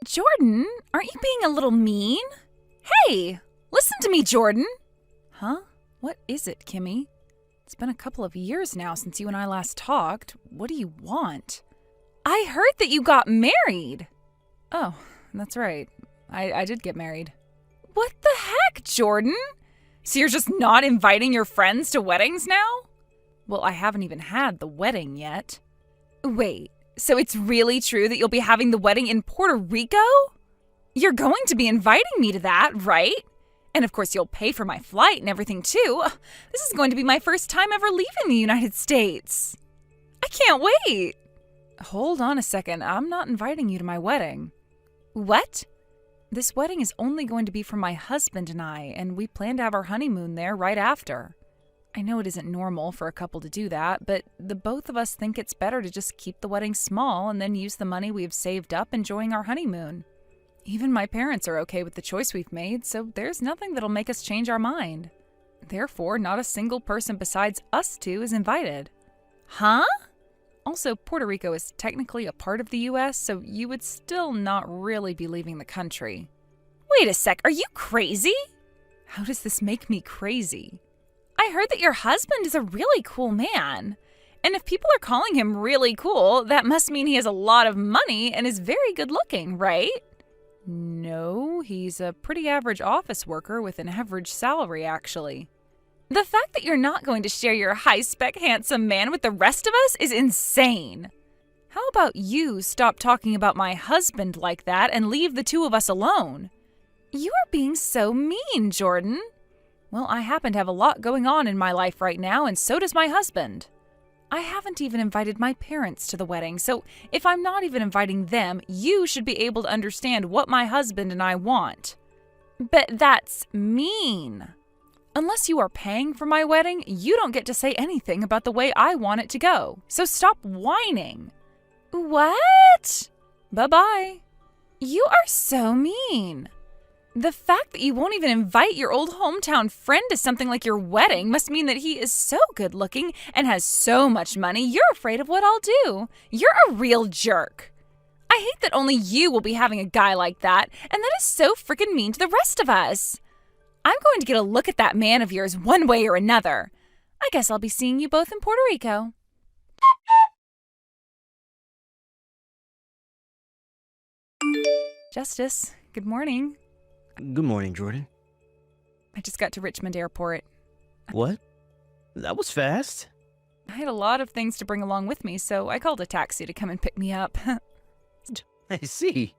Jordan, aren't you being a little mean? Hey, listen to me, Jordan. Huh? What is it, Kimmy? It's been a couple of years now since you and I last talked. What do you want? I heard that you got married. Oh, that's right. I did get married. What the heck, Jordan? So you're just not inviting your friends to weddings now? Well, I haven't even had the wedding yet. Wait, so it's really true that you'll be having the wedding in Puerto Rico? You're going to be inviting me to that, right? And of course you'll pay for my flight and everything too. This is going to be my first time ever leaving the United States. I can't wait. Hold on a second, I'm not inviting you to my wedding. What? This wedding is only going to be for my husband and I, and we plan to have our honeymoon there right after. I know it isn't normal for a couple to do that, but the both of us think it's better to just keep the wedding small and then use the money we've saved up enjoying our honeymoon. Even my parents are okay with the choice we've made, so there's nothing that'll make us change our mind. Therefore, not a single person besides us two is invited. Huh? Also, Puerto Rico is technically a part of the U.S., so you would still not really be leaving the country. Wait a sec, are you crazy? How does this make me crazy? I heard that your husband is a really cool man. And if people are calling him really cool, that must mean he has a lot of money and is very good looking, right? No, he's a pretty average office worker with an average salary, actually. The fact that you're not going to share your high-spec handsome man with the rest of us is insane. How about you stop talking about my husband like that and leave the two of us alone? You are being so mean, Jordan. Well, I happen to have a lot going on in my life right now, and so does my husband. I haven't even invited my parents to the wedding, so if I'm not even inviting them, you should be able to understand what my husband and I want. But that's mean. Unless you are paying for my wedding, you don't get to say anything about the way I want it to go. So stop whining. What? Bye-bye. You are so mean. The fact that you won't even invite your old hometown friend to something like your wedding must mean that he is so good looking and has so much money, you're afraid of what I'll do. You're a real jerk. I hate that only you will be having a guy like that, and that is so freaking mean to the rest of us. I'm going to get a look at that man of yours one way or another. I guess I'll be seeing you both in Puerto Rico. Justice, good morning. Good morning, Jordan. I just got to Richmond Airport. What? That was fast. I had a lot of things to bring along with me, so I called a taxi to come and pick me up. I see.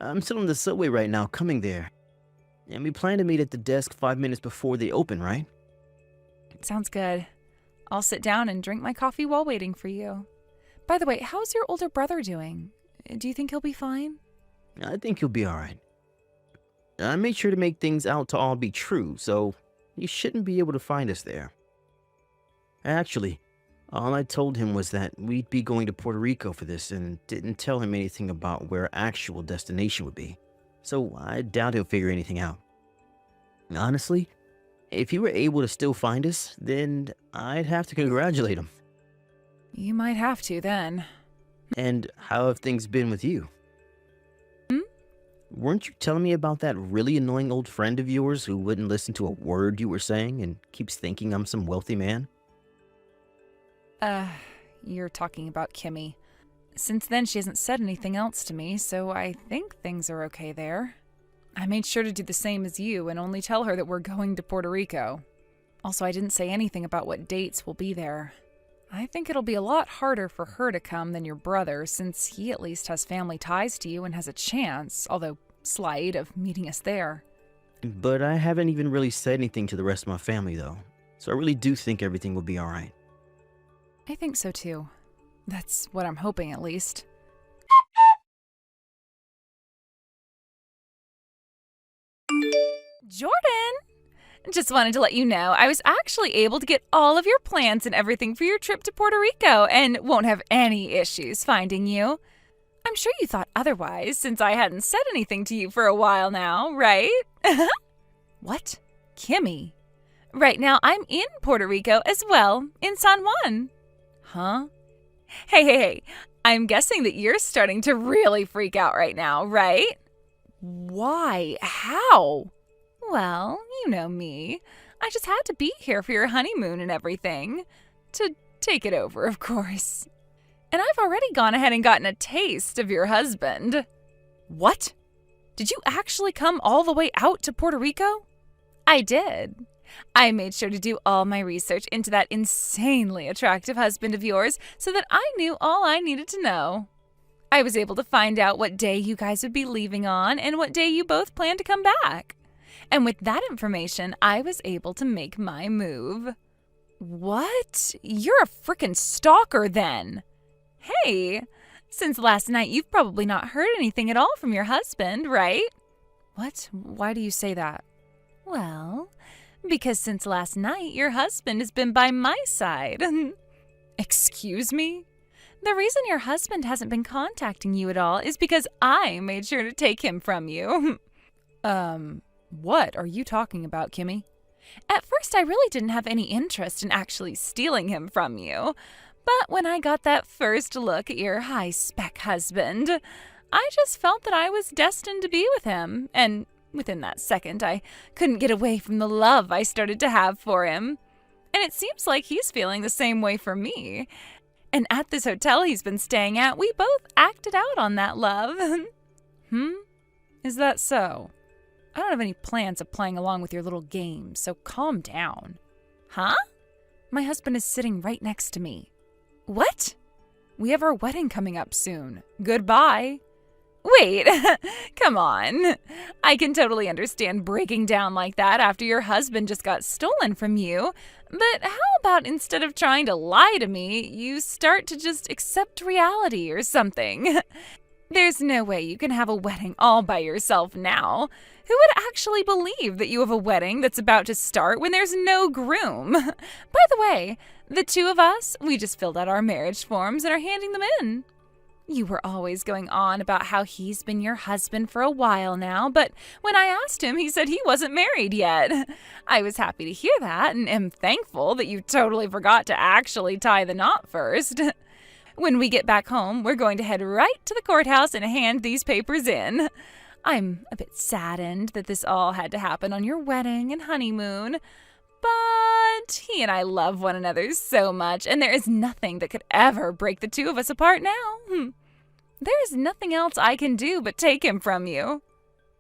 I'm still on the subway right now, coming there. And we plan to meet at the desk 5 minutes before they open, right? Sounds good. I'll sit down and drink my coffee while waiting for you. By the way, how's your older brother doing? Do you think he'll be fine? I think he'll be alright. I made sure to make things out to all be true, so he shouldn't be able to find us there. Actually, all I told him was that we'd be going to Puerto Rico for this and didn't tell him anything about where our actual destination would be. So I doubt he'll figure anything out. Honestly, if he were able to still find us, then I'd have to congratulate him. You might have to then. And how have things been with you? Weren't you telling me about that really annoying old friend of yours who wouldn't listen to a word you were saying and keeps thinking I'm some wealthy man? You're talking about Kimmy. Since then, she hasn't said anything else to me, so I think things are okay there. I made sure to do the same as you and only tell her that we're going to Puerto Rico. Also, I didn't say anything about what dates we'll be there. I think it'll be a lot harder for her to come than your brother, since he at least has family ties to you and has a chance, although slight, of meeting us there. But I haven't even really said anything to the rest of my family, though. So I really do think everything will be alright. I think so, too. That's what I'm hoping, at least. Jordan! Just wanted to let you know I was actually able to get all of your plans and everything for your trip to Puerto Rico and won't have any issues finding you. I'm sure you thought otherwise since I hadn't said anything to you for a while now, right? What? Kimmy? Right now I'm in Puerto Rico as well, in San Juan. Huh? Hey. I'm guessing that you're starting to really freak out right now, right? Why? How? Well, you know me. I just had to be here for your honeymoon and everything. To take it over, of course. And I've already gone ahead and gotten a taste of your husband. What? Did you actually come all the way out to Puerto Rico? I did. I made sure to do all my research into that insanely attractive husband of yours so that I knew all I needed to know. I was able to find out what day you guys would be leaving on and what day you both plan to come back. And with that information, I was able to make my move. What? You're a frickin' stalker then. Hey, since last night you've probably not heard anything at all from your husband, right? What? Why do you say that? Well, because since last night your husband has been by my side. Excuse me? The reason your husband hasn't been contacting you at all is because I made sure to take him from you. What are you talking about, Kimmy? At first, I really didn't have any interest in actually stealing him from you. But when I got that first look at your high-spec husband, I just felt that I was destined to be with him. And within that second, I couldn't get away from the love I started to have for him. And it seems like he's feeling the same way for me. And at this hotel he's been staying at, we both acted out on that love. Is that so? I don't have any plans of playing along with your little game, so calm down. Huh? My husband is sitting right next to me. What? We have our wedding coming up soon. Goodbye. Wait, come on. I can totally understand breaking down like that after your husband just got stolen from you. But how about instead of trying to lie to me, you start to just accept reality or something? There's no way you can have a wedding all by yourself now. Who would actually believe that you have a wedding that's about to start when there's no groom? By the way, the two of us, we just filled out our marriage forms and are handing them in. You were always going on about how he's been your husband for a while now, but when I asked him, he said he wasn't married yet. I was happy to hear that and am thankful that you totally forgot to actually tie the knot first. When we get back home, we're going to head right to the courthouse and hand these papers in. I'm a bit saddened that this all had to happen on your wedding and honeymoon, but he and I love one another so much, and there is nothing that could ever break the two of us apart now. There is nothing else I can do but take him from you.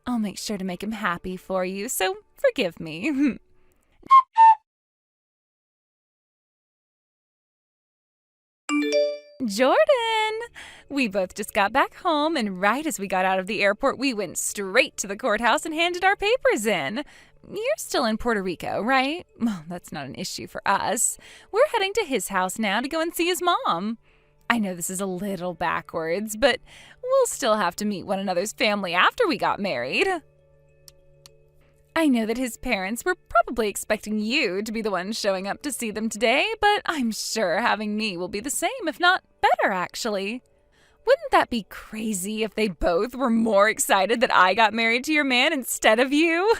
I'll make sure to make him happy for you, so forgive me. Jordan! We both just got back home, and right as we got out of the airport, we went straight to the courthouse and handed our papers in. You're still in Puerto Rico, right? Well, that's not an issue for us. We're heading to his house now to go and see his mom. I know this is a little backwards, but we'll still have to meet one another's family after we got married. I know that his parents were probably expecting you to be the one showing up to see them today, but I'm sure having me will be the same, if not better, actually. Wouldn't that be crazy if they both were more excited that I got married to your man instead of you?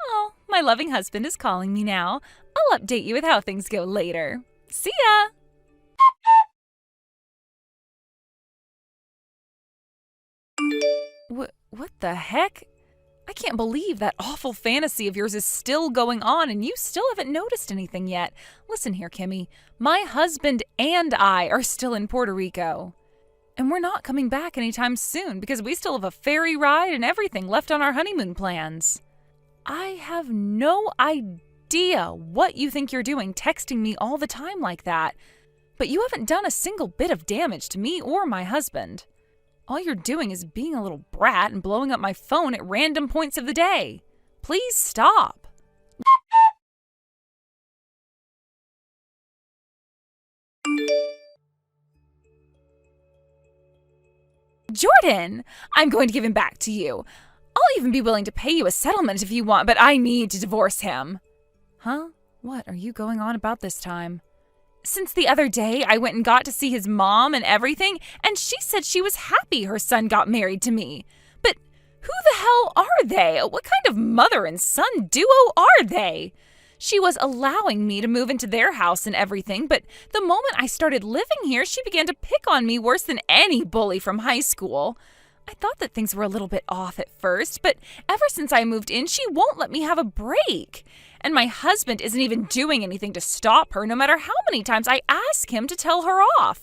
Oh, my loving husband is calling me now. I'll update you with how things go later. See ya! What the heck? I can't believe that awful fantasy of yours is still going on and you still haven't noticed anything yet. Listen here, Kimmy. My husband and I are still in Puerto Rico. And we're not coming back anytime soon because we still have a ferry ride and everything left on our honeymoon plans. I have no idea what you think you're doing texting me all the time like that. But you haven't done a single bit of damage to me or my husband. All you're doing is being a little brat and blowing up my phone at random points of the day. Please stop. Jordan, I'm going to give him back to you. I'll even be willing to pay you a settlement if you want, but I need to divorce him. Huh? What are you going on about this time? Since the other day, I went and got to see his mom and everything, and she said she was happy her son got married to me. But who the hell are they? What kind of mother and son duo are they? She was allowing me to move into their house and everything, but the moment I started living here, she began to pick on me worse than any bully from high school. I thought that things were a little bit off at first, but ever since I moved in, she won't let me have a break. And my husband isn't even doing anything to stop her, no matter how many times I ask him to tell her off.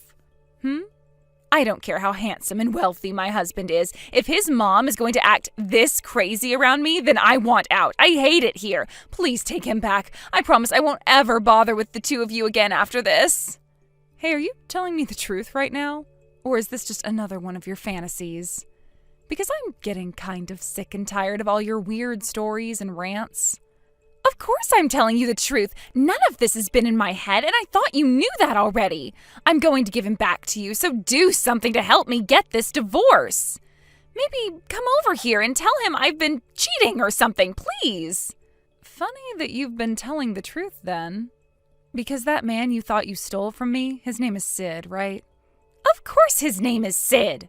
I don't care how handsome and wealthy my husband is. If his mom is going to act this crazy around me, then I want out. I hate it here. Please take him back. I promise I won't ever bother with the two of you again after this. Hey, are you telling me the truth right now? Or is this just another one of your fantasies? Because I'm getting kind of sick and tired of all your weird stories and rants. Of course I'm telling you the truth. None of this has been in my head, and I thought you knew that already. I'm going to give him back to you, so do something to help me get this divorce. Maybe come over here and tell him I've been cheating or something, please. Funny that you've been telling the truth then. Because that man you thought you stole from me, his name is Sid, right? Of course his name is Sid.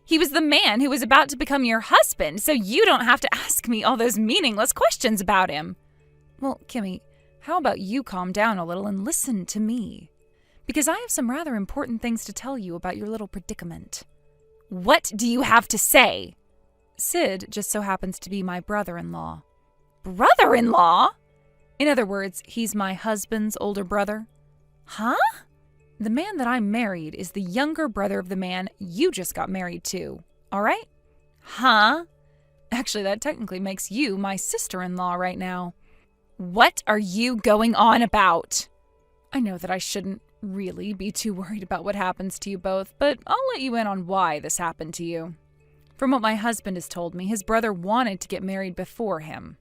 He was the man who was about to become your husband, so you don't have to ask me all those meaningless questions about him. Well, Kimmy, how about you calm down a little and listen to me? Because I have some rather important things to tell you about your little predicament. What do you have to say? Sid just so happens to be my brother-in-law. Brother-in-law? In other words, he's my husband's older brother. Huh? The man that I married is the younger brother of the man you just got married to, all right? Huh? Actually, that technically makes you my sister-in-law right now. What are you going on about? I know that I shouldn't really be too worried about what happens to you both, but I'll let you in on why this happened to you. From what my husband has told me, his brother wanted to get married before him.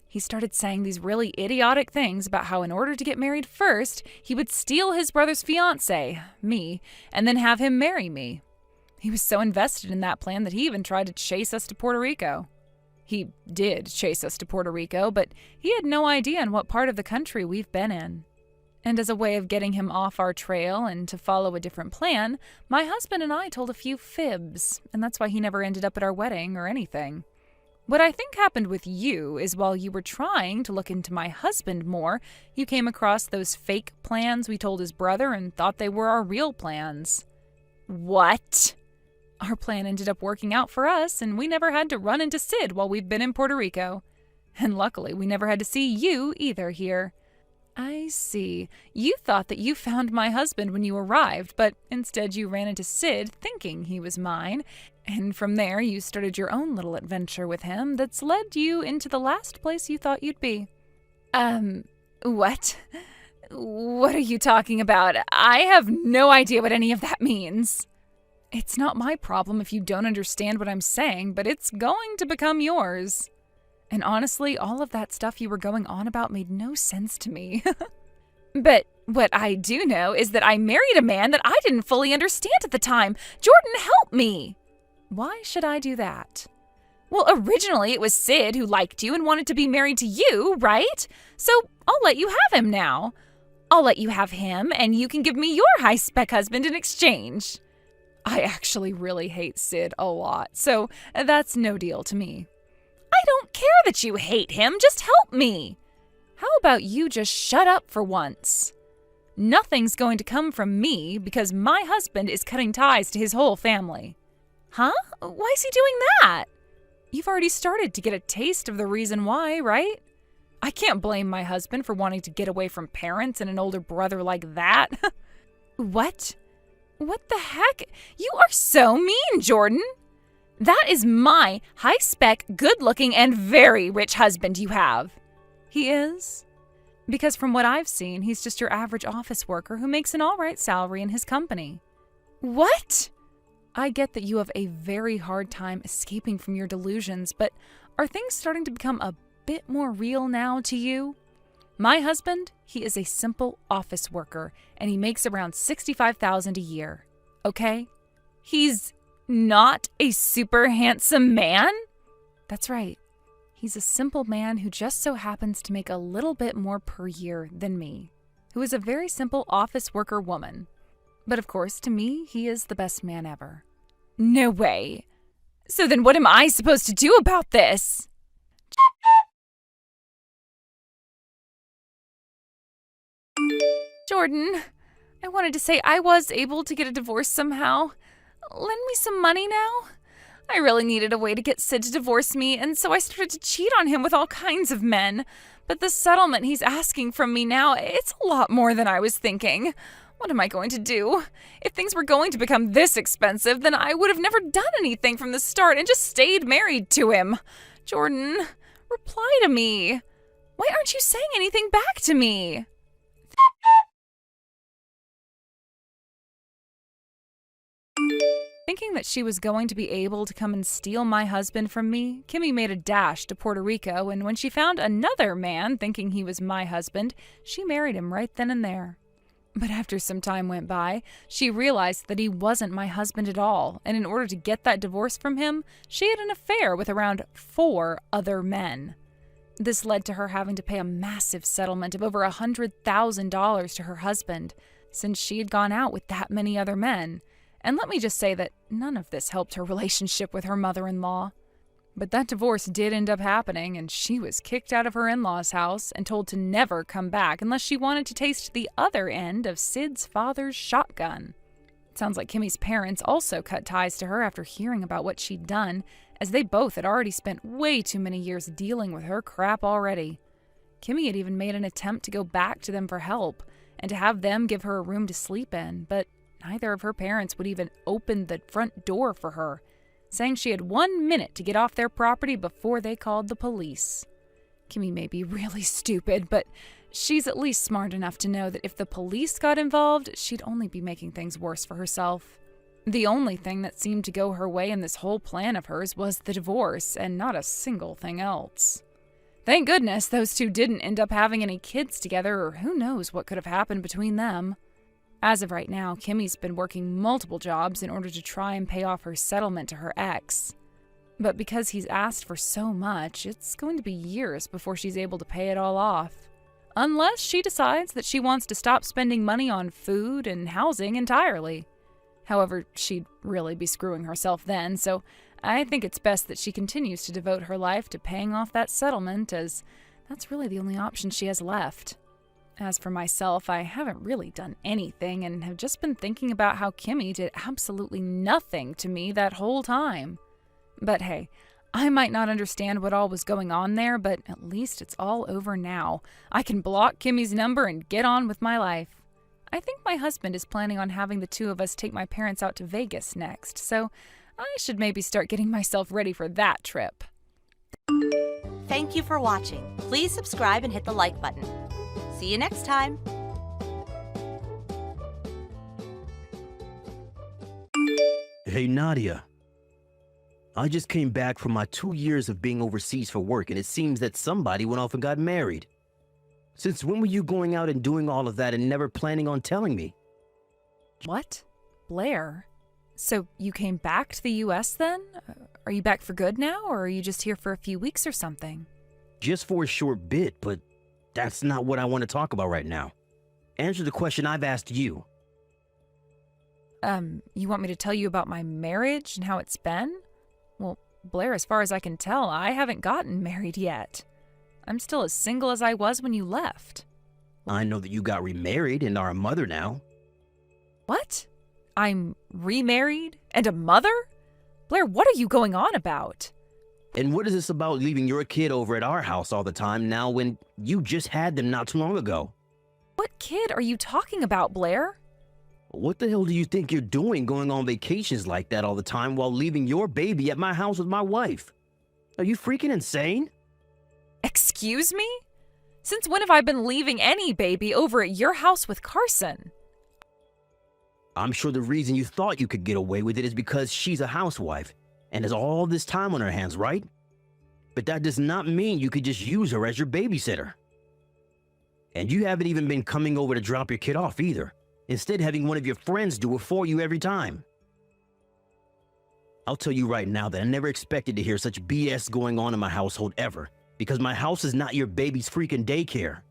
He started saying these really idiotic things about how in order to get married first, he would steal his brother's fiancée, me, and then have him marry me. He was so invested in that plan that he even tried to chase us to Puerto Rico. He did chase us to Puerto Rico, but he had no idea in what part of the country we've been in. And as a way of getting him off our trail and to follow a different plan, my husband and I told a few fibs, and that's why he never ended up at our wedding or anything. What I think happened with you is while you were trying to look into my husband more, you came across those fake plans we told his brother and thought they were our real plans. What? Our plan ended up working out for us, and we never had to run into Sid while we've been in Puerto Rico. And luckily, we never had to see you either here. I see. You thought that you found my husband when you arrived, but instead you ran into Sid thinking he was mine. And from there, you started your own little adventure with him that's led you into the last place you thought you'd be. What? What are you talking about? I have no idea what any of that means. It's not my problem if you don't understand what I'm saying, but it's going to become yours. And honestly, all of that stuff you were going on about made no sense to me. But what I do know is that I married a man that I didn't fully understand at the time. Jordan, help me! Why should I do that? Well, originally it was Sid who liked you and wanted to be married to you, right? So I'll let you have him now. I'll let you have him, and you can give me your high-spec husband in exchange. I actually really hate Sid a lot, so that's no deal to me. I don't care that you hate him, just help me. How about you just shut up for once? Nothing's going to come from me because my husband is cutting ties to his whole family. Huh? Why is he doing that? You've already started to get a taste of the reason why, right? I can't blame my husband for wanting to get away from parents and an older brother like that. What? What the heck? You are so mean, Jordan. That is my high-spec, good-looking, and very rich husband you have. He is? Because from what I've seen, he's just your average office worker who makes an all-right salary in his company. What? I get that you have a very hard time escaping from your delusions, but are things starting to become a bit more real now to you? My husband, he is a simple office worker, and he makes around $65,000 a year, okay? He's not a super handsome man? That's right. He's a simple man who just so happens to make a little bit more per year than me, who is a very simple office worker woman. But of course, to me, he is the best man ever. No way. So then what am I supposed to do about this? Jordan, I wanted to say I was able to get a divorce somehow. Lend me some money now? I really needed a way to get Sid to divorce me, and so I started to cheat on him with all kinds of men. But the settlement he's asking from me now, it's a lot more than I was thinking. What am I going to do? If things were going to become this expensive, then I would have never done anything from the start and just stayed married to him. Jordan, reply to me. Why aren't you saying anything back to me? Thinking that she was going to be able to come and steal my husband from me, Kimmy made a dash to Puerto Rico, and when she found another man thinking he was my husband, she married him right then and there. But after some time went by, she realized that he wasn't my husband at all, and in order to get that divorce from him, she had an affair with around 4 other men. This led to her having to pay a massive settlement of over $100,000 to her husband, since she had gone out with that many other men. And let me just say that none of this helped her relationship with her mother-in-law. But that divorce did end up happening, and she was kicked out of her in-laws' house and told to never come back unless she wanted to taste the other end of Sid's father's shotgun. It sounds like Kimmy's parents also cut ties to her after hearing about what she'd done, as they both had already spent way too many years dealing with her crap already. Kimmy had even made an attempt to go back to them for help and to have them give her a room to sleep in, but neither of her parents would even open the front door for her, saying she had 1 minute to get off their property before they called the police. Kimmy may be really stupid, but she's at least smart enough to know that if the police got involved, she'd only be making things worse for herself. The only thing that seemed to go her way in this whole plan of hers was the divorce, and not a single thing else. Thank goodness those two didn't end up having any kids together, or who knows what could have happened between them. As of right now, Kimmy's been working multiple jobs in order to try and pay off her settlement to her ex. But because he's asked for so much, it's going to be years before she's able to pay it all off. Unless she decides that she wants to stop spending money on food and housing entirely. However, she'd really be screwing herself then, so I think it's best that she continues to devote her life to paying off that settlement, as that's really the only option she has left. As for myself, I haven't really done anything and have just been thinking about how Kimmy did absolutely nothing to me that whole time. But hey, I might not understand what all was going on there, but at least it's all over now. I can block Kimmy's number and get on with my life. I think my husband is planning on having the two of us take my parents out to Vegas next, so I should maybe start getting myself ready for that trip. Thank you for watching. Please subscribe and hit the like button. See you next time. Hey, Nadia. I just came back from my 2 years of being overseas for work, and it seems that somebody went off and got married. Since when were you going out and doing all of that and never planning on telling me? What? Blair? So you came back to the U.S. then? Are you back for good now, or are you just here for a few weeks or something? Just for a short bit, but that's not what I want to talk about right now. Answer the question I've asked you. You want me to tell you about my marriage and how it's been? Well, Blair, as far as I can tell, I haven't gotten married yet. I'm still as single as I was when you left. I know that you got remarried and are a mother now. What? I'm remarried and a mother? Blair, what are you going on about? And what is this about leaving your kid over at our house all the time now when you just had them not too long ago? What kid are you talking about, Blair? What the hell do you think you're doing going on vacations like that all the time while leaving your baby at my house with my wife? Are you freaking insane? Excuse me? Since when have I been leaving any baby over at your house with Carson? I'm sure the reason you thought you could get away with it is because she's a housewife and has all this time on her hands, right? But that does not mean you could just use her as your babysitter. And you haven't even been coming over to drop your kid off either, instead having one of your friends do it for you every time. I'll tell you right now that I never expected to hear such BS going on in my household ever, because my house is not your baby's freaking daycare.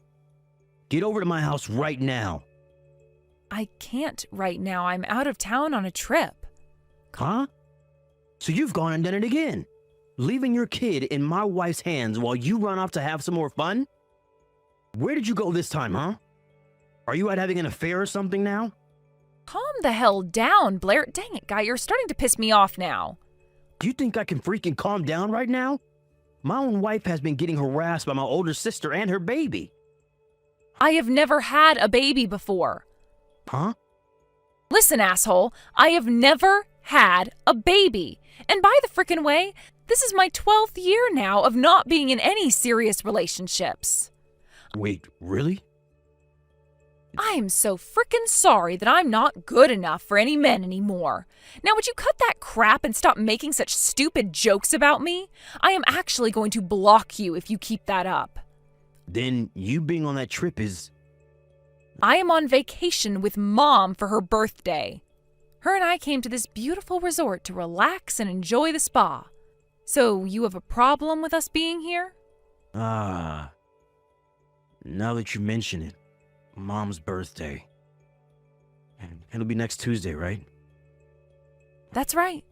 Get over to my house right now. I can't right now. I'm out of town on a trip. Huh? So you've gone and done it again, leaving your kid in my wife's hands while you run off to have some more fun? Where did you go this time, huh? Are you out having an affair or something now? Calm the hell down, Blair. Dang it, guy, you're starting to piss me off now. Do you think I can freaking calm down right now? My own wife has been getting harassed by my older sister and her baby. I have never had a baby before. Huh? Listen, asshole, I have never had a baby. And by the frickin' way, this is my 12th year now of not being in any serious relationships. Wait, really? I am so frickin' sorry that I'm not good enough for any men anymore. Now, would you cut that crap and stop making such stupid jokes about me? I am actually going to block you if you keep that up. Then you being on that trip is... I am on vacation with Mom for her birthday. Her and I came to this beautiful resort to relax and enjoy the spa. So, you have a problem with us being here? Now that you mention it, Mom's birthday. It'll be next Tuesday, right? That's right.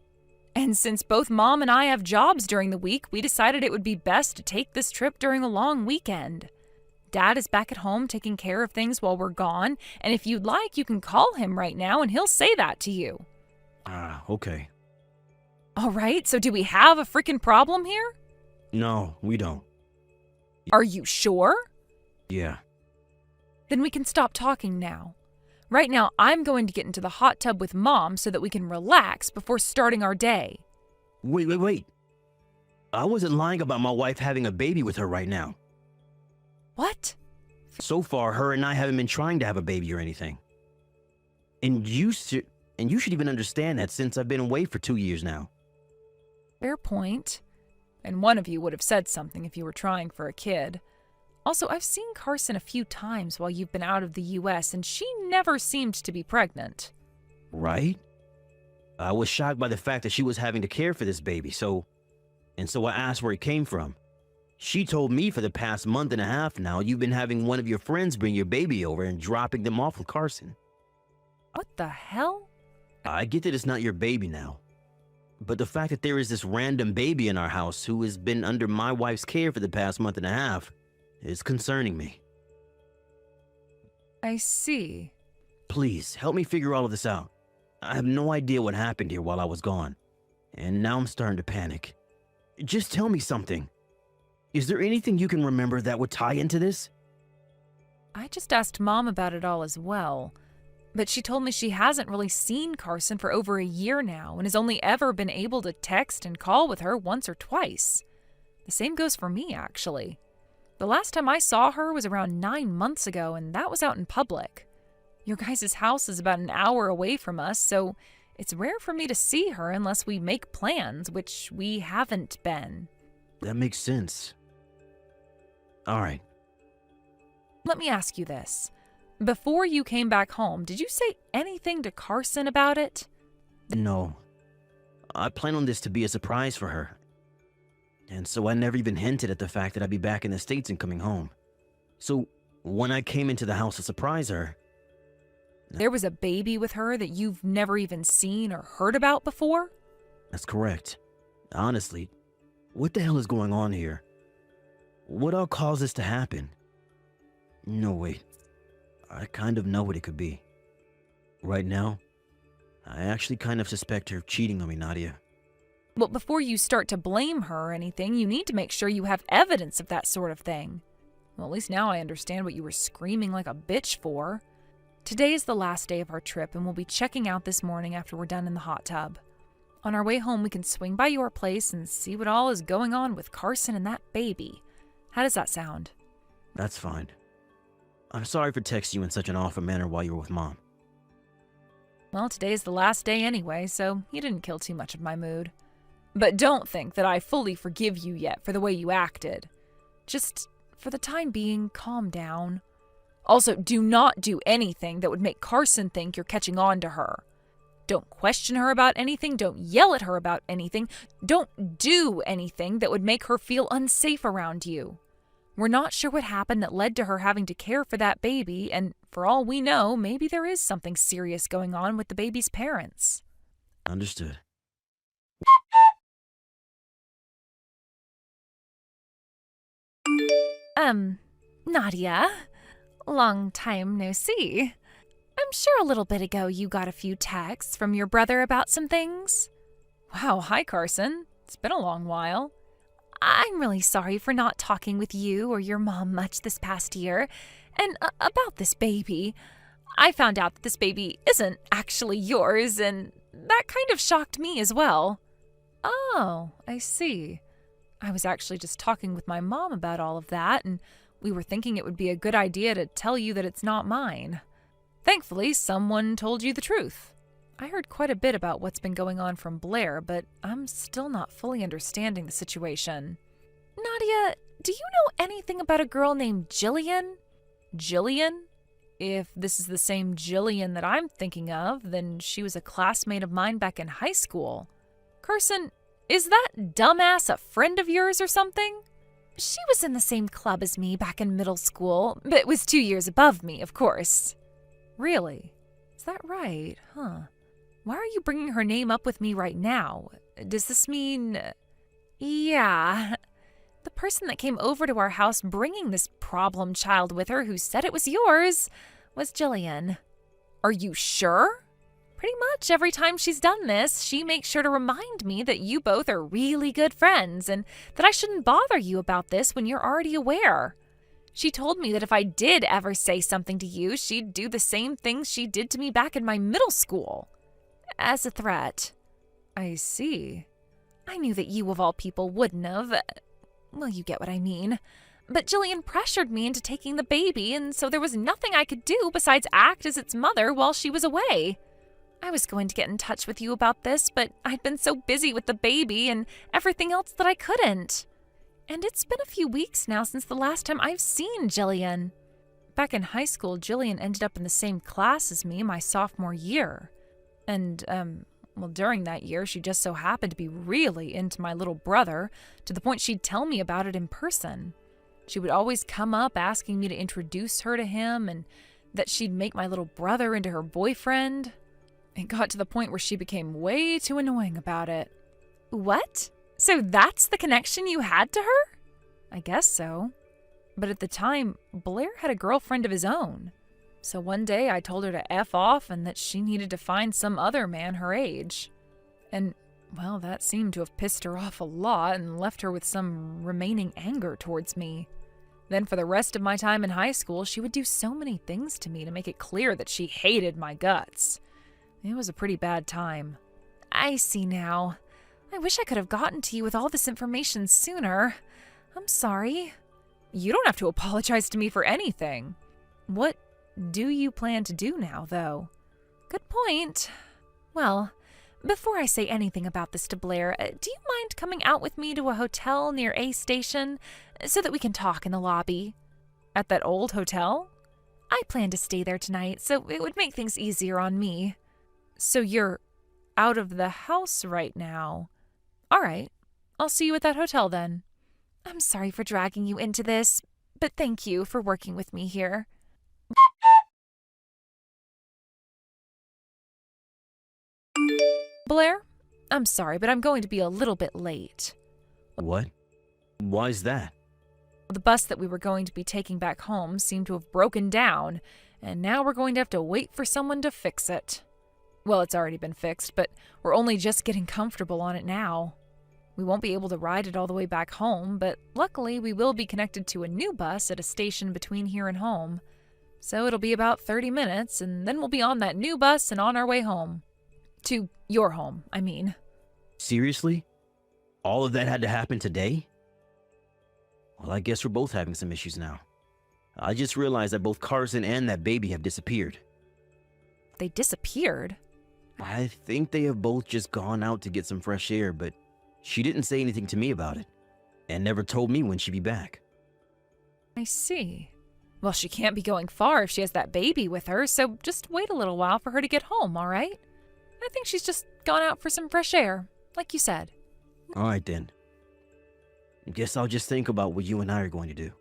And since both Mom and I have jobs during the week, we decided it would be best to take this trip during a long weekend. Dad is back at home taking care of things while we're gone, and if you'd like, you can call him right now and he'll say that to you. Okay. All right, so do we have a freaking problem here? No, we don't. Are you sure? Yeah. Then we can stop talking now. Right now, I'm going to get into the hot tub with Mom so that we can relax before starting our day. Wait. I wasn't lying about my wife having a baby with her right now. What? So far, her and I haven't been trying to have a baby or anything. And you should even understand that since I've been away for 2 years now. Fair point. And one of you would have said something if you were trying for a kid. Also, I've seen Carson a few times while you've been out of the U.S., and she never seemed to be pregnant. Right? I was shocked by the fact that she was having to care for this baby, so I asked where it came from. She told me for the past month and a half now, you've been having one of your friends bring your baby over and dropping them off with Carson. What the hell? I get that it's not your baby now, but the fact that there is this random baby in our house who has been under my wife's care for the past month and a half is concerning me. I see. Please, help me figure all of this out. I have no idea what happened here while I was gone, and now I'm starting to panic. Just tell me something. Is there anything you can remember that would tie into this? I just asked Mom about it all as well, but she told me she hasn't really seen Carson for over a year now and has only ever been able to text and call with her once or twice. The same goes for me, actually. The last time I saw her was around 9 months ago, and that was out in public. Your guys' house is about an hour away from us, so it's rare for me to see her unless we make plans, which we haven't been. That makes sense. All right. Let me ask you this. Before you came back home, did you say anything to Carson about it? No. I plan on this to be a surprise for her. And so I never even hinted at the fact that I'd be back in the States and coming home. So when I came into the house to surprise her... There was a baby with her that you've never even seen or heard about before? That's correct. Honestly, what the hell is going on here? What all caused this to happen? No, wait. I kind of know what it could be. Right now, I actually kind of suspect her of cheating on me, Nadia. Well, before you start to blame her or anything, you need to make sure you have evidence of that sort of thing. Well, at least now I understand what you were screaming like a bitch for. Today is the last day of our trip, and we'll be checking out this morning after we're done in the hot tub. On our way home, we can swing by your place and see what all is going on with Carson and that baby. How does that sound? That's fine. I'm sorry for texting you in such an awful manner while you were with Mom. Well, today is the last day anyway, so you didn't kill too much of my mood. But don't think that I fully forgive you yet for the way you acted. Just, for the time being, calm down. Also, do not do anything that would make Carson think you're catching on to her. Don't question her about anything. Don't yell at her about anything. Don't do anything that would make her feel unsafe around you. We're not sure what happened that led to her having to care for that baby, and for all we know, maybe there is something serious going on with the baby's parents. Understood. Nadia, Long time no see. I'm sure a little bit ago you got a few texts from your brother about some things. Wow, hi Carson. It's been a long while. I'm really sorry for not talking with you or your mom much this past year. And about this baby. I found out that this baby isn't actually yours, and that kind of shocked me as well. Oh, I see. I was actually just talking with my mom about all of that, and we were thinking it would be a good idea to tell you that it's not mine. Thankfully, someone told you the truth. I heard quite a bit about what's been going on from Blair, but I'm still not fully understanding the situation. Nadia, do you know anything about a girl named Jillian? Jillian? If this is the same Jillian that I'm thinking of, then she was a classmate of mine back in high school. Carson, is that dumbass a friend of yours or something? She was in the same club as me back in middle school, but was 2 years above me, of course. Really? Is that right? Huh. Why are you bringing her name up with me right now? Does this mean... Yeah. The person that came over to our house bringing this problem child with her who said it was yours was Jillian. Are you sure? Pretty much every time she's done this, she makes sure to remind me that you both are really good friends and that I shouldn't bother you about this when you're already aware. She told me that if I did ever say something to you, she'd do the same things she did to me back in my middle school. As a threat. I see. I knew that you of all people wouldn't have. Well, you get what I mean. But Jillian pressured me into taking the baby, and so there was nothing I could do besides act as its mother while she was away. I was going to get in touch with you about this, but I'd been so busy with the baby and everything else that I couldn't. And it's been a few weeks now since the last time I've seen Jillian. Back in high school, Jillian ended up in the same class as me my sophomore year. And, during that year, she just so happened to be really into my little brother, to the point she'd tell me about it in person. She would always come up asking me to introduce her to him, and that she'd make my little brother into her boyfriend. It got to the point where she became way too annoying about it. What? So that's the connection you had to her? I guess so. But at the time, Blair had a girlfriend of his own. So one day I told her to F off and that she needed to find some other man her age. And, well, that seemed to have pissed her off a lot and left her with some remaining anger towards me. Then for the rest of my time in high school, she would do so many things to me to make it clear that she hated my guts. It was a pretty bad time. I see now. I wish I could have gotten to you with all this information sooner. I'm sorry. You don't have to apologize to me for anything. What do you plan to do now, though? Good point. Well, before I say anything about this to Blair, do you mind coming out with me to a hotel near A Station so that we can talk in the lobby? At that old hotel? I plan to stay there tonight, so it would make things easier on me. So you're out of the house right now? All right, I'll see you at that hotel then. I'm sorry for dragging you into this, but thank you for working with me here. Blair, I'm sorry, but I'm going to be a little bit late. What? Why's that? The bus that we were going to be taking back home seemed to have broken down, and now we're going to have to wait for someone to fix it. Well, it's already been fixed, but we're only just getting comfortable on it now. We won't be able to ride it all the way back home, but luckily we will be connected to a new bus at a station between here and home. So it'll be about 30 minutes, and then we'll be on that new bus and on our way home. To your home, I mean. Seriously? All of that had to happen today? Well, I guess we're both having some issues now. I just realized that both Carson and that baby have disappeared. They disappeared? I think they have both just gone out to get some fresh air, but she didn't say anything to me about it, and never told me when she'd be back. I see. Well, she can't be going far if she has that baby with her, so just wait a little while for her to get home, all right? I think she's just gone out for some fresh air, like you said. All right, then. Guess I'll just think about what you and I are going to do.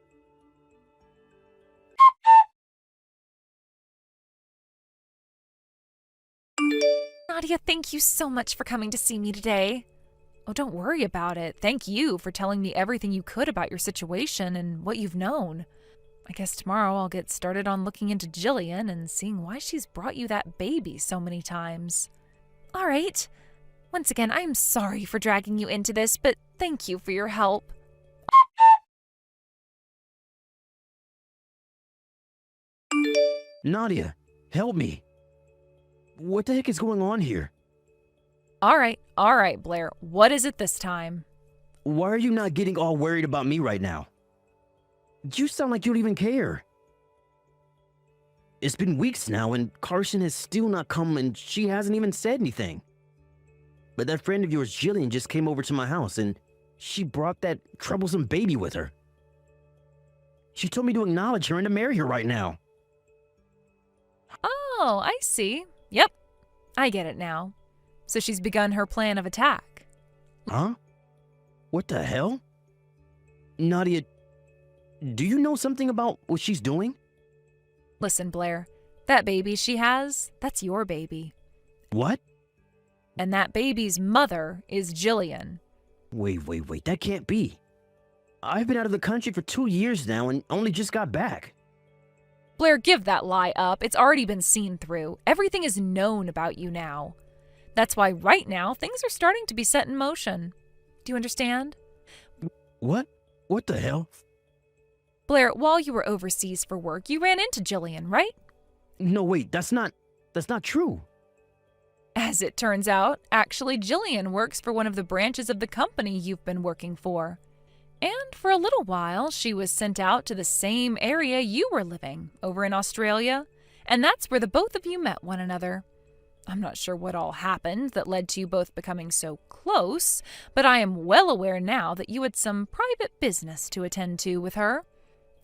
Nadia, thank you so much for coming to see me today. Oh, don't worry about it. Thank you for telling me everything you could about your situation and what you've known. I guess tomorrow I'll get started on looking into Jillian and seeing why she's brought you that baby so many times. All right. Once again, I'm sorry for dragging you into this, but thank you for your help. Nadia, help me. What the heck is going on here? All right, Blair. What is it this time? Why are you not getting all worried about me right now? You sound like you don't even care. It's been weeks now and Carson has still not come and she hasn't even said anything. But that friend of yours, Jillian, just came over to my house and she brought that troublesome baby with her. She told me to acknowledge her and to marry her right now. Oh, I see. Yep, I get it now. So she's begun her plan of attack. Huh? What the hell? Nadia, do you know something about what she's doing? Listen, Blair, that baby she has, that's your baby. What? And that baby's mother is Jillian. Wait, that can't be. I've been out of the country for 2 years now and only just got back. Blair, give that lie up. It's already been seen through. Everything is known about you now. That's why right now things are starting to be set in motion. Do you understand? What? What the hell? Blair, while you were overseas for work, you ran into Jillian, right? No, wait, that's not true. As it turns out, actually Jillian works for one of the branches of the company you've been working for. And for a little while, she was sent out to the same area you were living, over in Australia. And that's where the both of you met one another. I'm not sure what all happened that led to you both becoming so close, but I am well aware now that you had some private business to attend to with her.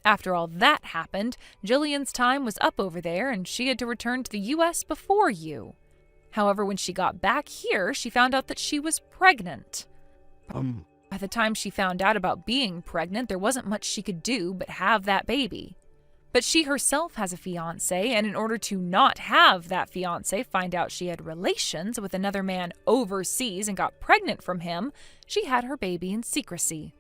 After all that happened, Jillian's time was up over there and she had to return to the U.S. before you. However, when she got back here, she found out that she was pregnant. By the time she found out about being pregnant, there wasn't much she could do but have that baby. But she herself has a fiancé, and in order to not have that fiancé find out she had relations with another man overseas and got pregnant from him, she had her baby in secrecy.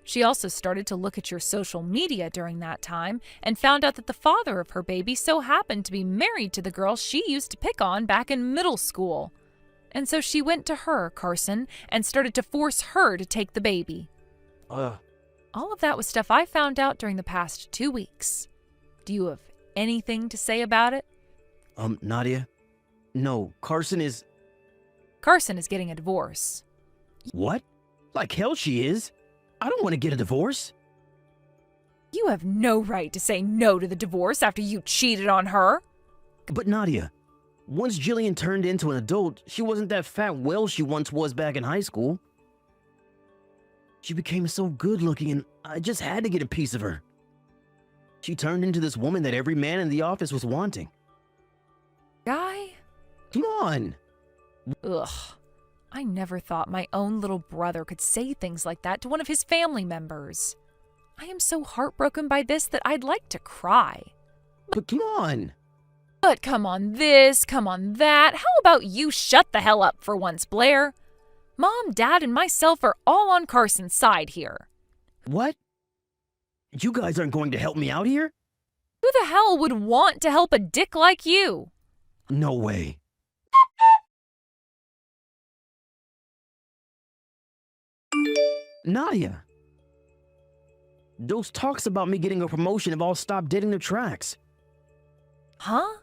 She also started to look at your social media during that time and found out that the father of her baby so happened to be married to the girl she used to pick on back in middle school. And so she went to her, Carson, and started to force her to take the baby. All of that was stuff I found out during the past 2 weeks. Do you have anything to say about it? Nadia? No, Carson is getting a divorce. What? Like hell she is. I don't want to get a divorce. You have no right to say no to the divorce after you cheated on her. But Nadia, once Jillian turned into an adult, she wasn't that fat whale she once was back in high school. She became so good looking and I just had to get a piece of her. She turned into this woman that every man in the office was wanting. Guy? Come on. Ugh. I never thought my own little brother could say things like that to one of his family members. I am so heartbroken by this that I'd like to cry. But come on. But come on this, come on that. How about you shut the hell up for once, Blair? Mom, Dad, and myself are all on Carson's side here. What? You guys aren't going to help me out here? Who the hell would want to help a dick like you? No way. Nadia, those talks about me getting a promotion have all stopped dead in their tracks. Huh?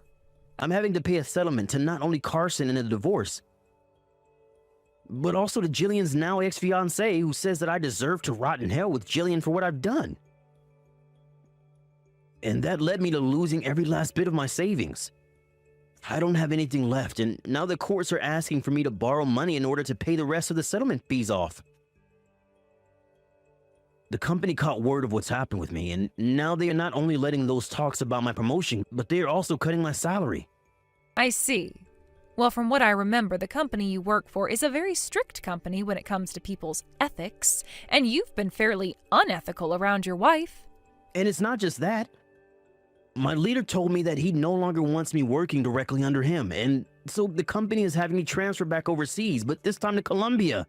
I'm having to pay a settlement to not only Carson in a divorce, but also to Jillian's now ex-fiancé who says that I deserve to rot in hell with Jillian for what I've done. And that led me to losing every last bit of my savings. I don't have anything left, and now the courts are asking for me to borrow money in order to pay the rest of the settlement fees off. The company caught word of what's happened with me, and now they are not only letting those talks about my promotion, but they are also cutting my salary. I see. Well, from what I remember, the company you work for is a very strict company when it comes to people's ethics, and you've been fairly unethical around your wife. And it's not just that. My leader told me that he no longer wants me working directly under him, and so the company is having me transfer back overseas, but this time to Colombia.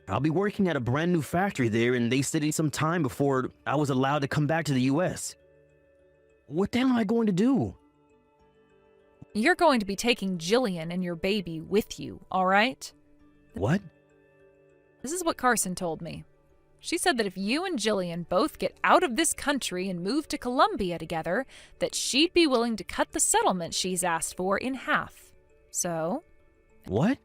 I'll be working at a brand new factory there, and they said it's some time before I was allowed to come back to the US. What the hell am I going to do? You're going to be taking Jillian and your baby with you, all right? What? This is what Carson told me. She said that if you and Jillian both get out of this country and move to Colombia together, that she'd be willing to cut the settlement she's asked for in half. So? What?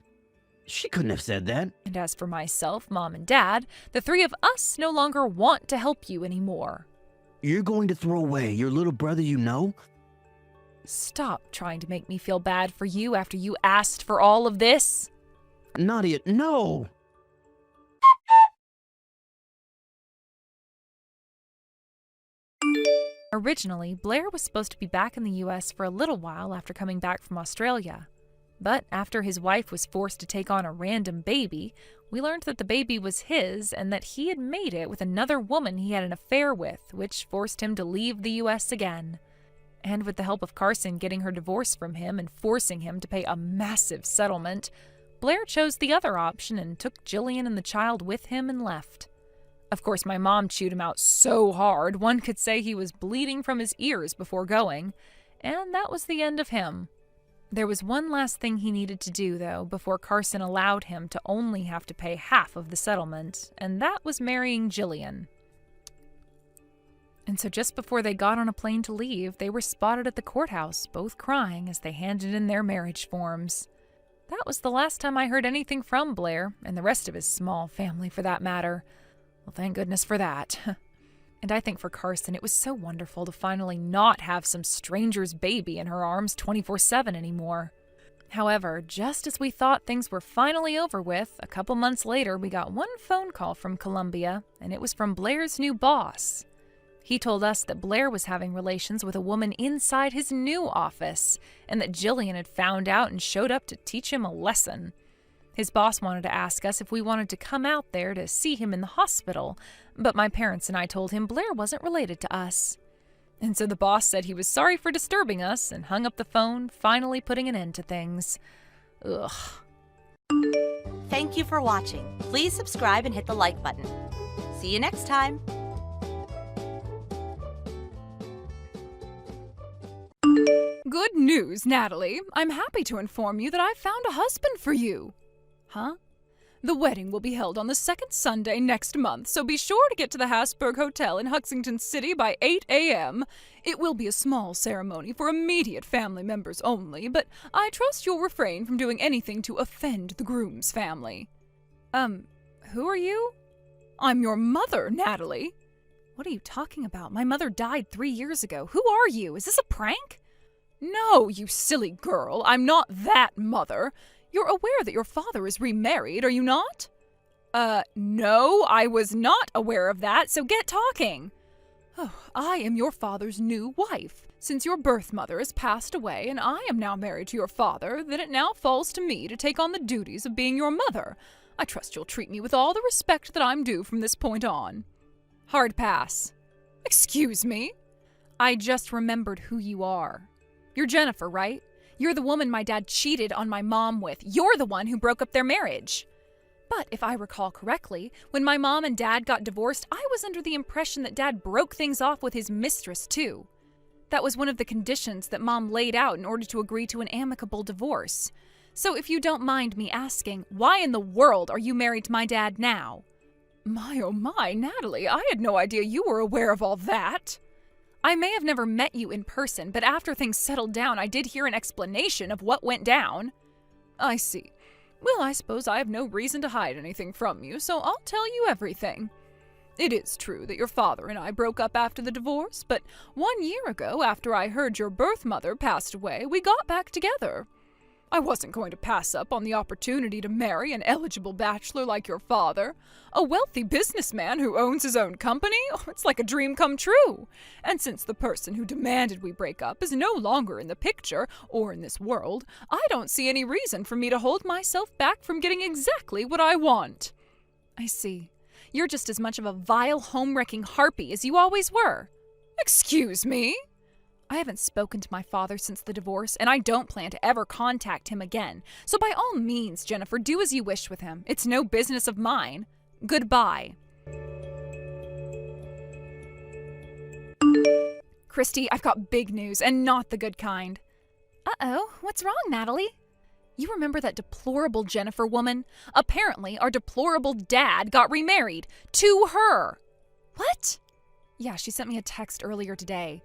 She couldn't have said that. And as for myself, Mom, and Dad, the three of us no longer want to help you anymore. You're going to throw away your little brother you know? Stop trying to make me feel bad for you after you asked for all of this. Nadia, no! Originally, Blair was supposed to be back in the U.S. for a little while after coming back from Australia. But after his wife was forced to take on a random baby, we learned that the baby was his and that he had made it with another woman he had an affair with, which forced him to leave the U.S. again. And with the help of Carson getting her divorce from him and forcing him to pay a massive settlement, Blair chose the other option and took Jillian and the child with him and left. Of course, my mom chewed him out so hard, one could say he was bleeding from his ears before going, and that was the end of him. There was one last thing he needed to do, though, before Carson allowed him to only have to pay half of the settlement, and that was marrying Jillian. And so just before they got on a plane to leave, they were spotted at the courthouse, both crying as they handed in their marriage forms. That was the last time I heard anything from Blair, and the rest of his small family for that matter. Well, thank goodness for that. And I think for Carson, it was so wonderful to finally not have some stranger's baby in her arms 24/7 anymore. However, just as we thought things were finally over with, a couple months later we got one phone call from Colombia, and it was from Blair's new boss. He told us that Blair was having relations with a woman inside his new office, and that Jillian had found out and showed up to teach him a lesson. His boss wanted to ask us if we wanted to come out there to see him in the hospital, but my parents and I told him Blair wasn't related to us. And so the boss said he was sorry for disturbing us and hung up the phone, finally putting an end to things. Ugh. Thank you for watching. Please subscribe and hit the like button. See you next time. Good news, Natalie. I'm happy to inform you that I found a husband for you. Huh? The wedding will be held on the second Sunday next month, so be sure to get to the Hasburg Hotel in Huxington City by 8 a.m. It will be a small ceremony for immediate family members only, but I trust you'll refrain from doing anything to offend the groom's family. Who are you? I'm your mother, Natalie. What are you talking about? My mother died 3 years ago. Who are you? Is this a prank? No, you silly girl. I'm not that mother. You're aware that your father is remarried, are you not? No, I was not aware of that, so get talking. Oh, I am your father's new wife. Since your birth mother has passed away and I am now married to your father, then it now falls to me to take on the duties of being your mother. I trust you'll treat me with all the respect that I'm due from this point on. Hard pass. Excuse me? I just remembered who you are. You're Jennifer, right? You're the woman my dad cheated on my mom with. You're the one who broke up their marriage. But if I recall correctly, when my mom and dad got divorced, I was under the impression that dad broke things off with his mistress, too. That was one of the conditions that mom laid out in order to agree to an amicable divorce. So if you don't mind me asking, why in the world are you married to my dad now? My, oh my, Natalie, I had no idea you were aware of all that. I may have never met you in person, but after things settled down, I did hear an explanation of what went down. I see. Well, I suppose I have no reason to hide anything from you, so I'll tell you everything. It is true that your father and I broke up after the divorce, but 1 year ago, after I heard your birth mother passed away, we got back together. I wasn't going to pass up on the opportunity to marry an eligible bachelor like your father, a wealthy businessman who owns his own company. Oh, it's like a dream come true. And since the person who demanded we break up is no longer in the picture or in this world, I don't see any reason for me to hold myself back from getting exactly what I want. I see. You're just as much of a vile, home-wrecking harpy as you always were. Excuse me? I haven't spoken to my father since the divorce, and I don't plan to ever contact him again. So by all means, Jennifer, do as you wish with him. It's no business of mine. Goodbye. Christy, I've got big news, and not the good kind. Uh-oh, what's wrong, Natalie? You remember that deplorable Jennifer woman? Apparently, our deplorable dad got remarried. To her. What? Yeah, she sent me a text earlier today.